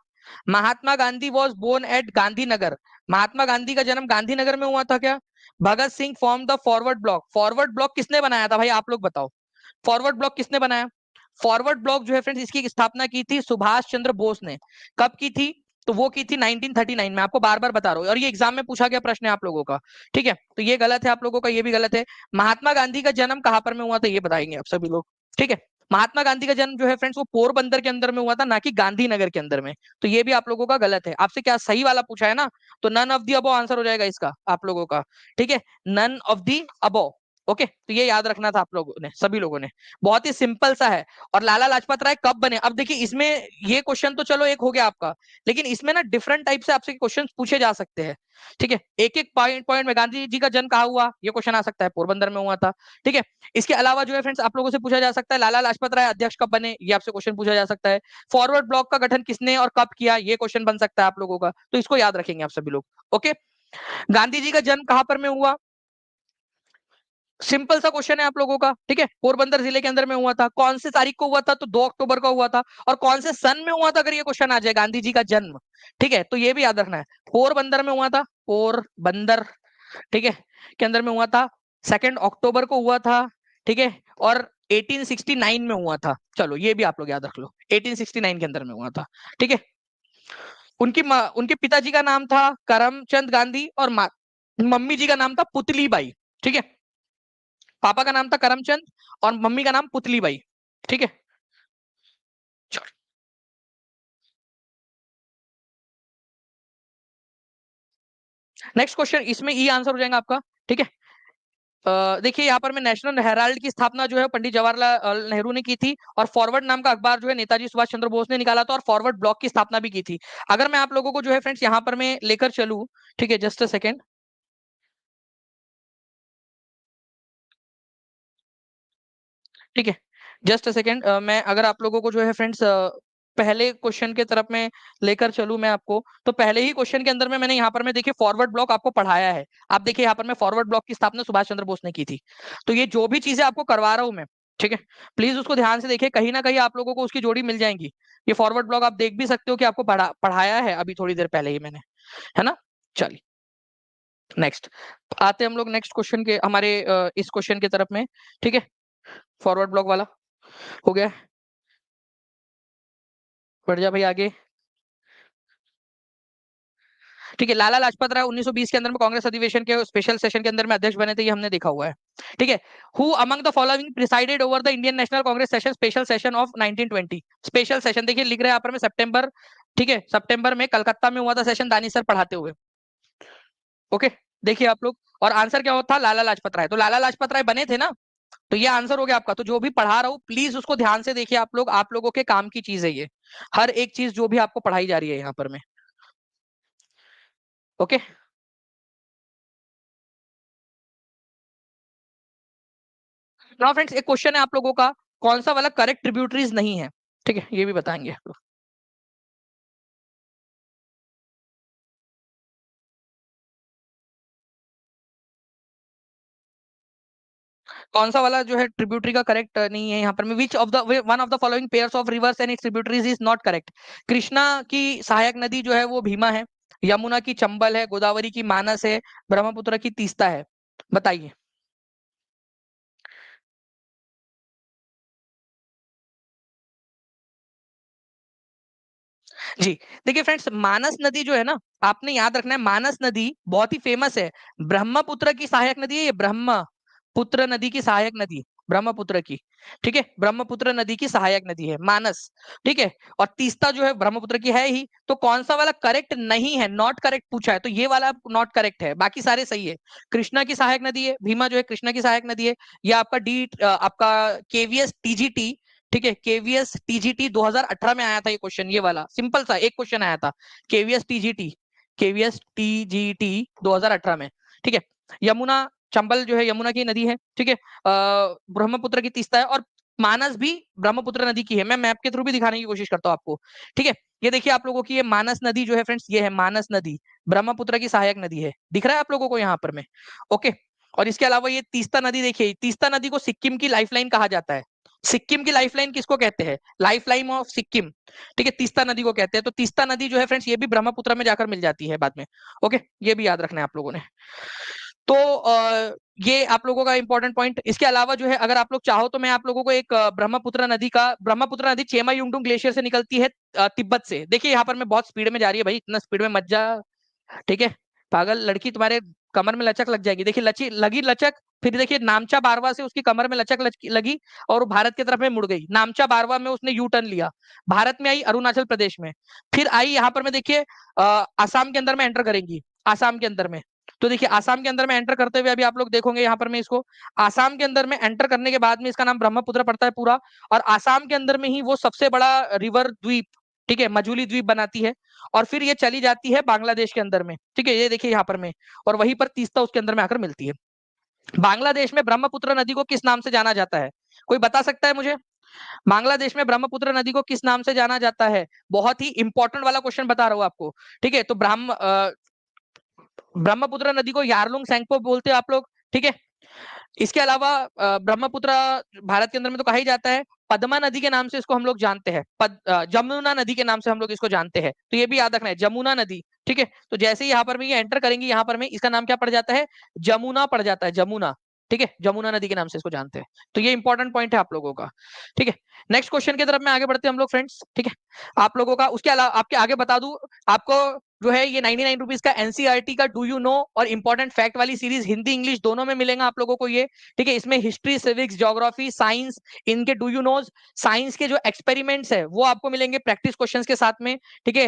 Mahatma Gandhi was born at Gandhinagar, Mahatma Gandhi का जन्म गांधीनगर में हुआ था क्या? Bhagat Singh form the Forward Bloc, Forward Bloc किसने बनाया था भाई, आप लोग बताओ, फॉरवर्ड ब्लॉक किसने बनाया? फॉरवर्ड ब्लॉक जो है फ्रेंड्स, इसकी स्थापना की थी सुभाष चंद्र बोस ने। कब की थी? तो वो की थी 1939 में, आपको बार बार बता रहा हूँ, और ये एग्जाम में पूछा गया प्रश्न है आप लोगों का, ठीक है। तो ये गलत है आप लोगों का, ये भी गलत है। महात्मा गांधी का जन्म कहां पर में हुआ था ये बताएंगे आप सभी लोग, ठीक है। महात्मा गांधी का जन्म जो है फ्रेंड्स वो पोरबंदर के अंदर में हुआ था, ना कि गांधीनगर के अंदर में। तो ये भी आप लोगों का गलत है। आपसे क्या सही वाला पूछा है ना, तो none of the above answer हो जाएगा इसका आप लोगों का, ठीक है, none of the above. Okay, तो ये याद रखना था आप लोगों ने, सभी लोगों ने, बहुत ही सिंपल सा है। और लाला लाजपत राय कब बने, अब देखिए इसमें, ये क्वेश्चन तो चलो एक हो गया आपका, लेकिन इसमें ना डिफरेंट टाइप से आपसे क्वेश्चन पूछे जा सकते हैं, ठीक है। एक एक पॉइंट पॉइंट में गांधी जी का जन्म कहाँ हुआ ये क्वेश्चन आ सकता है, पोरबंदर में हुआ था, ठीक है। इसके अलावा जो है फ्रेंड्स आप लोगों से पूछा जा सकता है लाला लाजपत राय अध्यक्ष कब बने, ये आपसे क्वेश्चन पूछा जा सकता है। फॉरवर्ड ब्लॉक का गठन किसने और कब किया, ये क्वेश्चन बन सकता है आप लोगों का, तो इसको याद रखेंगे आप सभी लोग। ओके, गांधी जी का जन्म कहां पर में हुआ? सिंपल सा क्वेश्चन है आप लोगों का, ठीक है, पोरबंदर जिले के अंदर में हुआ था। कौन से तारीख को हुआ था? तो 2 अक्टूबर को हुआ था। और कौन से सन में हुआ था, अगर ये क्वेश्चन आ जाए गांधी जी का जन्म, ठीक है, तो ये भी याद रखना है, पोरबंदर में हुआ था, पोरबंदर, ठीक है, के अंदर में हुआ था, 2 अक्टूबर को हुआ था, ठीक है। और 1869 में हुआ था, चलो ये भी आप लोग याद रख लो, 1869 के अंदर में हुआ था, ठीक है। उनके पिताजी का नाम था करमचंद गांधी, और मम्मी जी का नाम था पुतली बाई, ठीक है। पापा का नाम था करमचंद और मम्मी का नाम पुतली बाई, ठीक है। नेक्स्ट क्वेश्चन, इसमें ई आंसर हो जाएगा आपका। ठीक है, देखिए यहाँ पर मैं नेशनल हेराल्ड की स्थापना जो है पंडित जवाहरलाल नेहरू ने की थी, और फॉरवर्ड नाम का अखबार जो है नेताजी सुभाष चंद्र बोस ने निकाला था, और फॉरवर्ड ब्लॉक की स्थापना भी की थी। अगर मैं आप लोगों को जो है फ्रेंड्स यहाँ पर मैं लेकर चलूं, ठीक है, जस्ट अ सेकेंड, ठीक है, जस्ट अ सेकेंड, मैं अगर आप लोगों को जो है फ्रेंड्स पहले क्वेश्चन के तरफ में लेकर चलूं मैं आपको, तो पहले ही क्वेश्चन के अंदर में मैंने यहाँ पर मैं देखिए फॉरवर्ड ब्लॉक आपको पढ़ाया है। आप देखिए यहाँ पर मैं फॉरवर्ड ब्लॉक की स्थापना सुभाष चंद्र बोस ने की थी। तो ये जो भी चीजें आपको करवा रहा हूं मैं, ठीक है, प्लीज उसको ध्यान से देखिए, कहीं ना कहीं आप लोगों को उसकी जोड़ी मिल जाएंगी। ये फॉरवर्ड ब्लॉक आप देख भी सकते हो कि आपको पढ़ाया है अभी थोड़ी देर पहले ही मैंने, है ना। चलिए नेक्स्ट आते हैं हम लोग नेक्स्ट क्वेश्चन के, हमारे इस क्वेश्चन की तरफ में। ठीक है, फॉरवर्ड ब्लॉक वाला हो गया, बढ़ जा भाई आगे। ठीक है, लाला लाजपत राय 1920 के अंदर में कांग्रेस अधिवेशन के स्पेशल सेशन के अंदर में अध्यक्ष बने थे, ये हमने देखा हुआ है। ठीक है, who among the following presided over the Indian National Congress session special session of 1920। Special session देखिए लिख रहे हैं यहाँ पर में सितंबर, ठीक है, सितंबर में कलकत्ता में हुआ था सेशन, दानी सर पढ़ाते हुए। ओके, देखिए आप लोग, और आंसर क्या होता, लाला लाजपत राय। तो लाला लाजपत राय बने थे ना, तो ये आंसर हो गया आपका। तो जो भी पढ़ा रहा हूँ प्लीज उसको ध्यान से देखिए आप लोग, आप लोगों के काम की चीज है ये, हर एक चीज जो भी आपको पढ़ाई जा रही है यहाँ पर में। ओके, नाउ फ्रेंड्स एक क्वेश्चन है आप लोगों का, कौन सा वाला करेक्ट ट्रिब्यूटरीज नहीं है। ठीक है, ये भी बताएंगे आप लोग। कौन सा वाला जो है ट्रिब्यूटरी का करेक्ट नहीं है यहाँ पर में, which of the one of the following pairs of reverse and it's tributaries is not correct. Krishna की सहायक नदी जो है वो भीमा है, यमुना की चंबल है, गोदावरी की मानस है, ब्रह्मपुत्र की तीस्ता है, बताइए। जी, देखिए फ्रेंड्स, मानस नदी जो है ना, आपने याद रखना है, मानस नदी बहुत ही फेमस है, ब्रह्मपुत्र की सहायक नदी है ये, ब्रह्मपुत्र नदी की सहायक नदी, ब्रह्मपुत्र की। ठीक है, ब्रह्मपुत्र नदी की सहायक नदी है मानस। ठीक है, और तीस्ता जो है ब्रह्मपुत्र की है ही। तो कौन सा वाला करेक्ट नहीं है, नॉट करेक्ट पूछा है, तो ये वाला नॉट करेक्ट है, बाकी सारे सही है। कृष्णा की सहायक नदी है, भीमा जो है कृष्णा की सहायक नदी है। या आपका आपका केवीएस टीजीटी, ठीक है, केवीएस टीजीटी 2018 में आया था ये क्वेश्चन, ये वाला सिंपल सा एक क्वेश्चन आया था, केवीएस टीजीटी, केवीएस टीजीटी 2018 में। ठीक है, यमुना चंबल जो है यमुना की नदी है। ठीक है, ब्रह्मपुत्र की तीस्ता है, और मानस भी ब्रह्मपुत्र नदी की है। मैं मैप के थ्रू भी दिखाने की कोशिश करता हूँ आपको। ठीक है, ये देखिए आप लोगों की ये मानस नदी जो है फ्रेंड्स, ये है मानस नदी, ब्रह्मपुत्र की सहायक नदी है, दिख रहा है आप लोगों को यहाँ पर में। ओके, और इसके अलावा ये तीस्ता नदी देखिए, तीस्ता नदी को सिक्किम की लाइफलाइन कहा जाता है। सिक्किम की लाइफलाइन किसको कहते हैं, लाइफलाइन ऑफ सिक्किम। ठीक है, तीस्ता नदी को कहते हैं। तो तीस्ता नदी जो है फ्रेंड्स, ये भी ब्रह्मपुत्र में जाकर मिल जाती है बाद में। ओके, ये भी याद रखना है आप लोगों ने। तो ये आप लोगों का इंपॉर्टेंट पॉइंट। इसके अलावा जो है अगर आप लोग चाहो तो मैं आप लोगों को एक ब्रह्मपुत्र नदी चेमा युंगडुंग ग्लेशियर से निकलती है, तिब्बत से। देखिए यहाँ पर मैं बहुत स्पीड में जा रही है भाई, इतना स्पीड में मत जा। ठीक है, पागल लड़की, तुम्हारे कमर में लचक लग जाएगी। देखिए लची लगी लचक, फिर देखिए नामचा बारवा से उसकी कमर में लचक लगी, और वो भारत की तरफ में मुड़ गई। नामचा बारवा में उसने यू टर्न लिया, भारत में आई, अरुणाचल प्रदेश में, फिर आई यहाँ पर में देखिए आसाम के अंदर में एंटर करेंगी, आसाम के अंदर में। तो देखिए आसाम के अंदर में एंटर करते हुए अभी आप लोग देखोगे यहाँ पर मैं इसको, आसाम के अंदर में एंटर करने के बाद में इसका नाम ब्रह्मपुत्र पड़ता है पूरा। और आसाम के अंदर में ही वो सबसे बड़ा रिवर द्वीप, ठीक है, मजूली द्वीप बनाती है। और फिर ये चली जाती है बांग्लादेश के अंदर में। ठीक है, ये देखिए यहाँ पर में, और वहीं पर तीस्ता उसके अंदर में आकर मिलती है। बांग्लादेश में ब्रह्मपुत्र नदी को किस नाम से जाना जाता है, कोई बता सकता है मुझे। बांग्लादेश में ब्रह्मपुत्र नदी को किस नाम से जाना जाता है, बहुत ही इंपॉर्टेंट वाला क्वेश्चन बता रहा हूँ आपको। ठीक है, तो ब्रह्मपुत्र नदी को यारलुंग सेंगपो बोलते हैं आप लोग। ठीक है, इसके अलावा ब्रह्मपुत्र भारत के अंदर में तो कहा ही जाता है, पद्मा नदी के नाम से इसको हम लोग जानते हैं, जमुना नदी के नाम से हम लोग इसको जानते हैं। तो ये भी याद रखना है, जमुना नदी। ठीक है, तो जैसे ही यहाँ पर में ये एंटर करेंगे, यहाँ पर में इसका नाम क्या पड़ जाता है, जमुना पड़ जाता है, जमुना। ठीक है, जमुना नदी के नाम से इसको जानते हैं। तो ये इंपॉर्टेंट पॉइंट है आप लोगों का। ठीक है, नेक्स्ट क्वेश्चन की तरफ में आगे बढ़ते हैं हम लोग फ्रेंड्स। ठीक है, आप लोगों का उसके अलावा आपके आगे बता दूं आपको, जो है ये 99 रुपीज का एनसीईआरटी का डू यू नो और इंपॉर्टेंट फैक्ट वाली सीरीज, हिंदी इंग्लिश दोनों में मिलेगा आप लोगों को ये। ठीक है, इसमें हिस्ट्री, सिविक्स, ज्योग्राफी, साइंस, इनके डू यू नोज, साइंस के जो एक्सपेरिमेंट्स है वो आपको मिलेंगे प्रैक्टिस क्वेश्चंस के साथ में। ठीक है,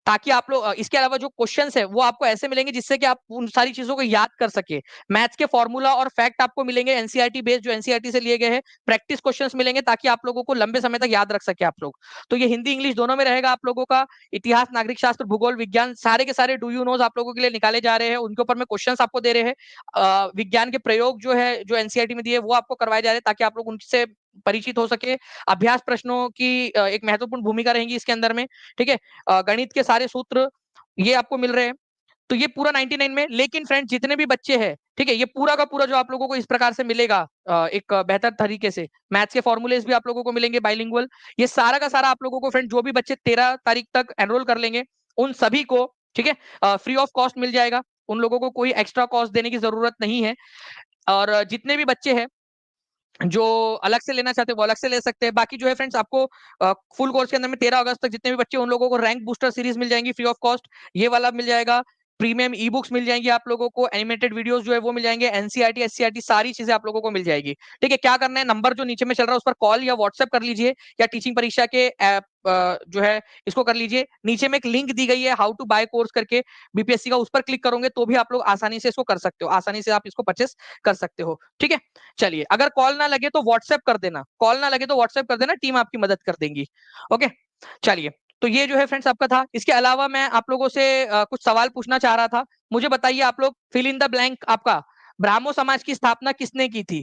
ताकि आप लोग इसके अलावा जो क्वेश्चंस है वो आपको ऐसे मिलेंगे जिससे कि आप उन सारी चीजों को याद कर सके। मैथ्स के फॉर्मूला और फैक्ट आपको मिलेंगे एनसीईआरटी बेस्ड, जो एनसीईआरटी से लिए गए हैं। प्रैक्टिस क्वेश्चंस मिलेंगे ताकि आप लोगों को लंबे समय तक याद रख सके आप लोग। तो ये हिंदी इंग्लिश दोनों में रहेगा आप लोगों का। इतिहास, नागरिक शास्त्र, भूगोल, विज्ञान, सारे के सारे डू यू नोज आप लोगों के लिए निकाले जा रहे हैं। उनके ऊपर में क्वेश्चंस आपको दे रहे हैं। विज्ञान के प्रयोग जो है, जो एनसीईआरटी में दिए वो आपको करवाए जा रहे हैं ताकि आप लोग उनसे परिचित हो सके। अभ्यास प्रश्नों की एक महत्वपूर्ण भूमिका रहेगी इसके अंदर में। ठीक है, गणित के सारे सूत्र ये आपको मिल रहे हैं। तो ये पूरा 99 में। लेकिन फ्रेंड जितने भी बच्चे हैं, ठीक है, ये पूरा का पूरा जो आप लोगों को इस प्रकार से मिलेगा एक बेहतर तरीके से। मैथ्स के फॉर्मूलेस भी आप लोगों को मिलेंगे बाइलिंगुअल। ये सारा का सारा आप लोगों को फ्रेंड, जो भी बच्चे 13 तारीख तक एनरोल कर लेंगे उन सभी को, ठीक है, फ्री ऑफ कॉस्ट मिल जाएगा। उन लोगों को कोई एक्स्ट्रा कॉस्ट देने की जरूरत नहीं है। और जितने भी बच्चे हैं जो अलग से लेना चाहते हैं वो अलग से ले सकते हैं। बाकी जो है फ्रेंड्स, आपको फुल कोर्स के अंदर में 13 अगस्त तक जितने भी बच्चे, उन लोगों को रैंक बूस्टर सीरीज मिल जाएंगी फ्री ऑफ कॉस्ट। ये वाला मिल जाएगा। प्रीमियम ई बुक्स मिल जाएंगी आप लोगों को। एनिमेटेड वीडियोस जो है वो मिल जाएंगे। एनसीईआरटी, एससीईआरटी सारी चीजें आप लोगों को मिल जाएगी। ठीक है, क्या करना है, नंबर जो नीचे में चल रहा है उस पर कॉल या व्हाट्सएप कर लीजिए, या टीचिंग परीक्षा के ऐप जो है इसको कर लीजिए। नीचे में एक लिंक दी गई है हाउ टू बाय कोर्स करके बीपीएससी का, उस पर क्लिक करोगे तो भी आप लोग आसानी से इसको कर सकते हो। आसानी से आप इसको परचेस कर सकते हो। ठीक है, चलिए, अगर कॉल ना लगे तो व्हाट्सएप कर देना। कॉल ना लगे तो व्हाट्सएप कर देना, टीम आपकी मदद कर देंगी। ओके, चलिए। तो ये जो है फ्रेंड्स आपका था। इसके अलावा मैं आप लोगों से कुछ सवाल पूछना चाह रहा था। मुझे बताइए आप लोग, फिल इन द ब्लैंक। आपका ब्राह्मो समाज की स्थापना किसने की थी?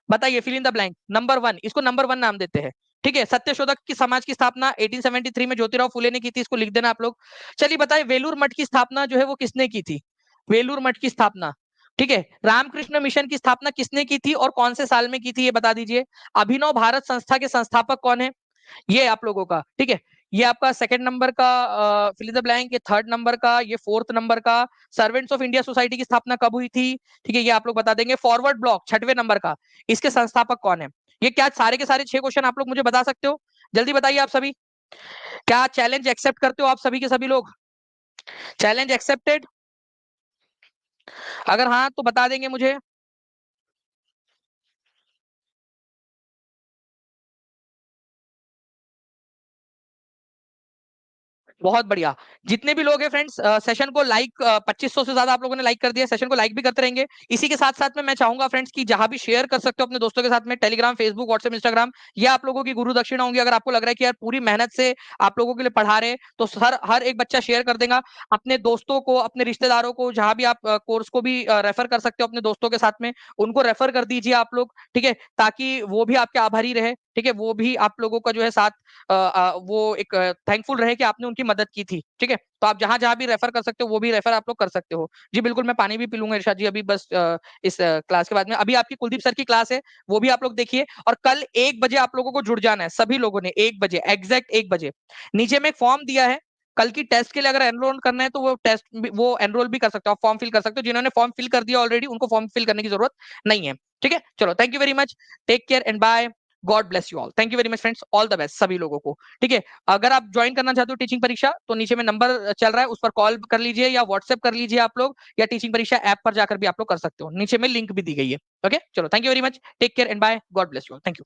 बताइए, fill in the blank. Number 1, इसको नंबर 1 नाम देते हैं। ठीक है, सत्यशोधक की समाज की स्थापना 1873 में ज्योतिराव फुले ने की थी। इसको लिख देना आप लोग। चलिए बताइए, वेलूर मठ की स्थापना जो है वो किसने की थी? वेलूर मठ की स्थापना। ठीक है, रामकृष्ण मिशन की स्थापना किसने की थी और कौन से साल में की थी, ये बता दीजिए। अभिनव भारत संस्था के संस्थापक कौन है? ये आप लोगों का, ठीक है, ये आपका सेकंड नंबर का फिल इन द ब्लैंक, ये थर्ड नंबर का, ये फोर्थ नंबर का। सर्वेंट्स ऑफ इंडिया सोसाइटी की स्थापना कब हुई थी? ठीक है, ये आप लोग बता देंगे। फॉरवर्ड ब्लॉक छठवें नंबर का, इसके संस्थापक कौन है? ये क्या सारे के सारे 6 क्वेश्चन आप लोग मुझे बता सकते हो? जल्दी बताइए आप सभी। क्या चैलेंज एक्सेप्ट करते हो आप सभी के सभी लोग? Challenge accepted? अगर हाँ तो बता देंगे मुझे। बहुत बढ़िया। जितने भी लोग हैं फ्रेंड्स, सेशन को लाइक 2500 से ज्यादा आप लोगों ने लाइक कर दिया। सेशन को लाइक भी करते रहेंगे। इसी के साथ साथ में मैं चाहूंगा फ्रेंड्स कि जहां भी शेयर कर सकते हो अपने दोस्तों के साथ में, टेलीग्राम, फेसबुक, व्हाट्सएप, इंस्टाग्राम, ये आप लोगों की गुरु दक्षिणा होंगी। अगर आपको लग रहा है कि यार पूरी मेहनत से आप लोगों के लिए पढ़ा रहे हैं, तो सर हर एक बच्चा शेयर कर देगा अपने दोस्तों को, अपने रिश्तेदारों को, जहां भी आप कोर्स को भी रेफर कर सकते हो अपने दोस्तों के साथ में, उनको रेफर कर दीजिए आप लोग। ठीक है, ताकि वो भी आपके आभारी रहे। ठीक है, वो भी आप लोगों का जो है साथ वो एक थैंकफुल रहे कि आपने उनकी मदद की थी। ठीक है, तो आप जहां जहां भी रेफर कर सकते हो वो भी रेफर आप लोग कर सकते हो। जी बिल्कुल, मैं पानी भी पी लूंगा इरशाद जी अभी, बस इस क्लास के बाद में। अभी आपकी कुलदीप सर की क्लास है, वो भी आप लोग देखिए। और कल 1 बजे आप लोगों को जुड़ जाना है सभी लोगों ने। 1 बजे, एग्जैक्ट 1 बजे। नीचे में एक फॉर्म दिया है कल की टेस्ट के लिए, अगर एनरोल करना है तो वो टेस्ट वो एनरोल भी कर सकते हो, आप फॉर्म फिल कर सकते हो। जिन्होंने फॉर्म फिल कर दिया ऑलरेडी, उनको फॉर्म फिल करने की जरूरत नहीं है। ठीक है, चलो, thank you very much, take care and bye. God bless you all. Thank you very much friends, all the best सभी लोगों को। ठीक है, अगर आप ज्वाइन करना चाहते हो टीचिंग परीक्षा, तो नीचे में नंबर चल रहा है, उस पर कॉल कर लीजिए या व्हाट्सएप कर लीजिए आप लोग, या टीचिंग परीक्षा ऐप पर जाकर भी आप लोग कर सकते हो। नीचे में लिंक भी दी गई है। ओके, चलो, thank you very much, take care and bye, God bless you all, thank you.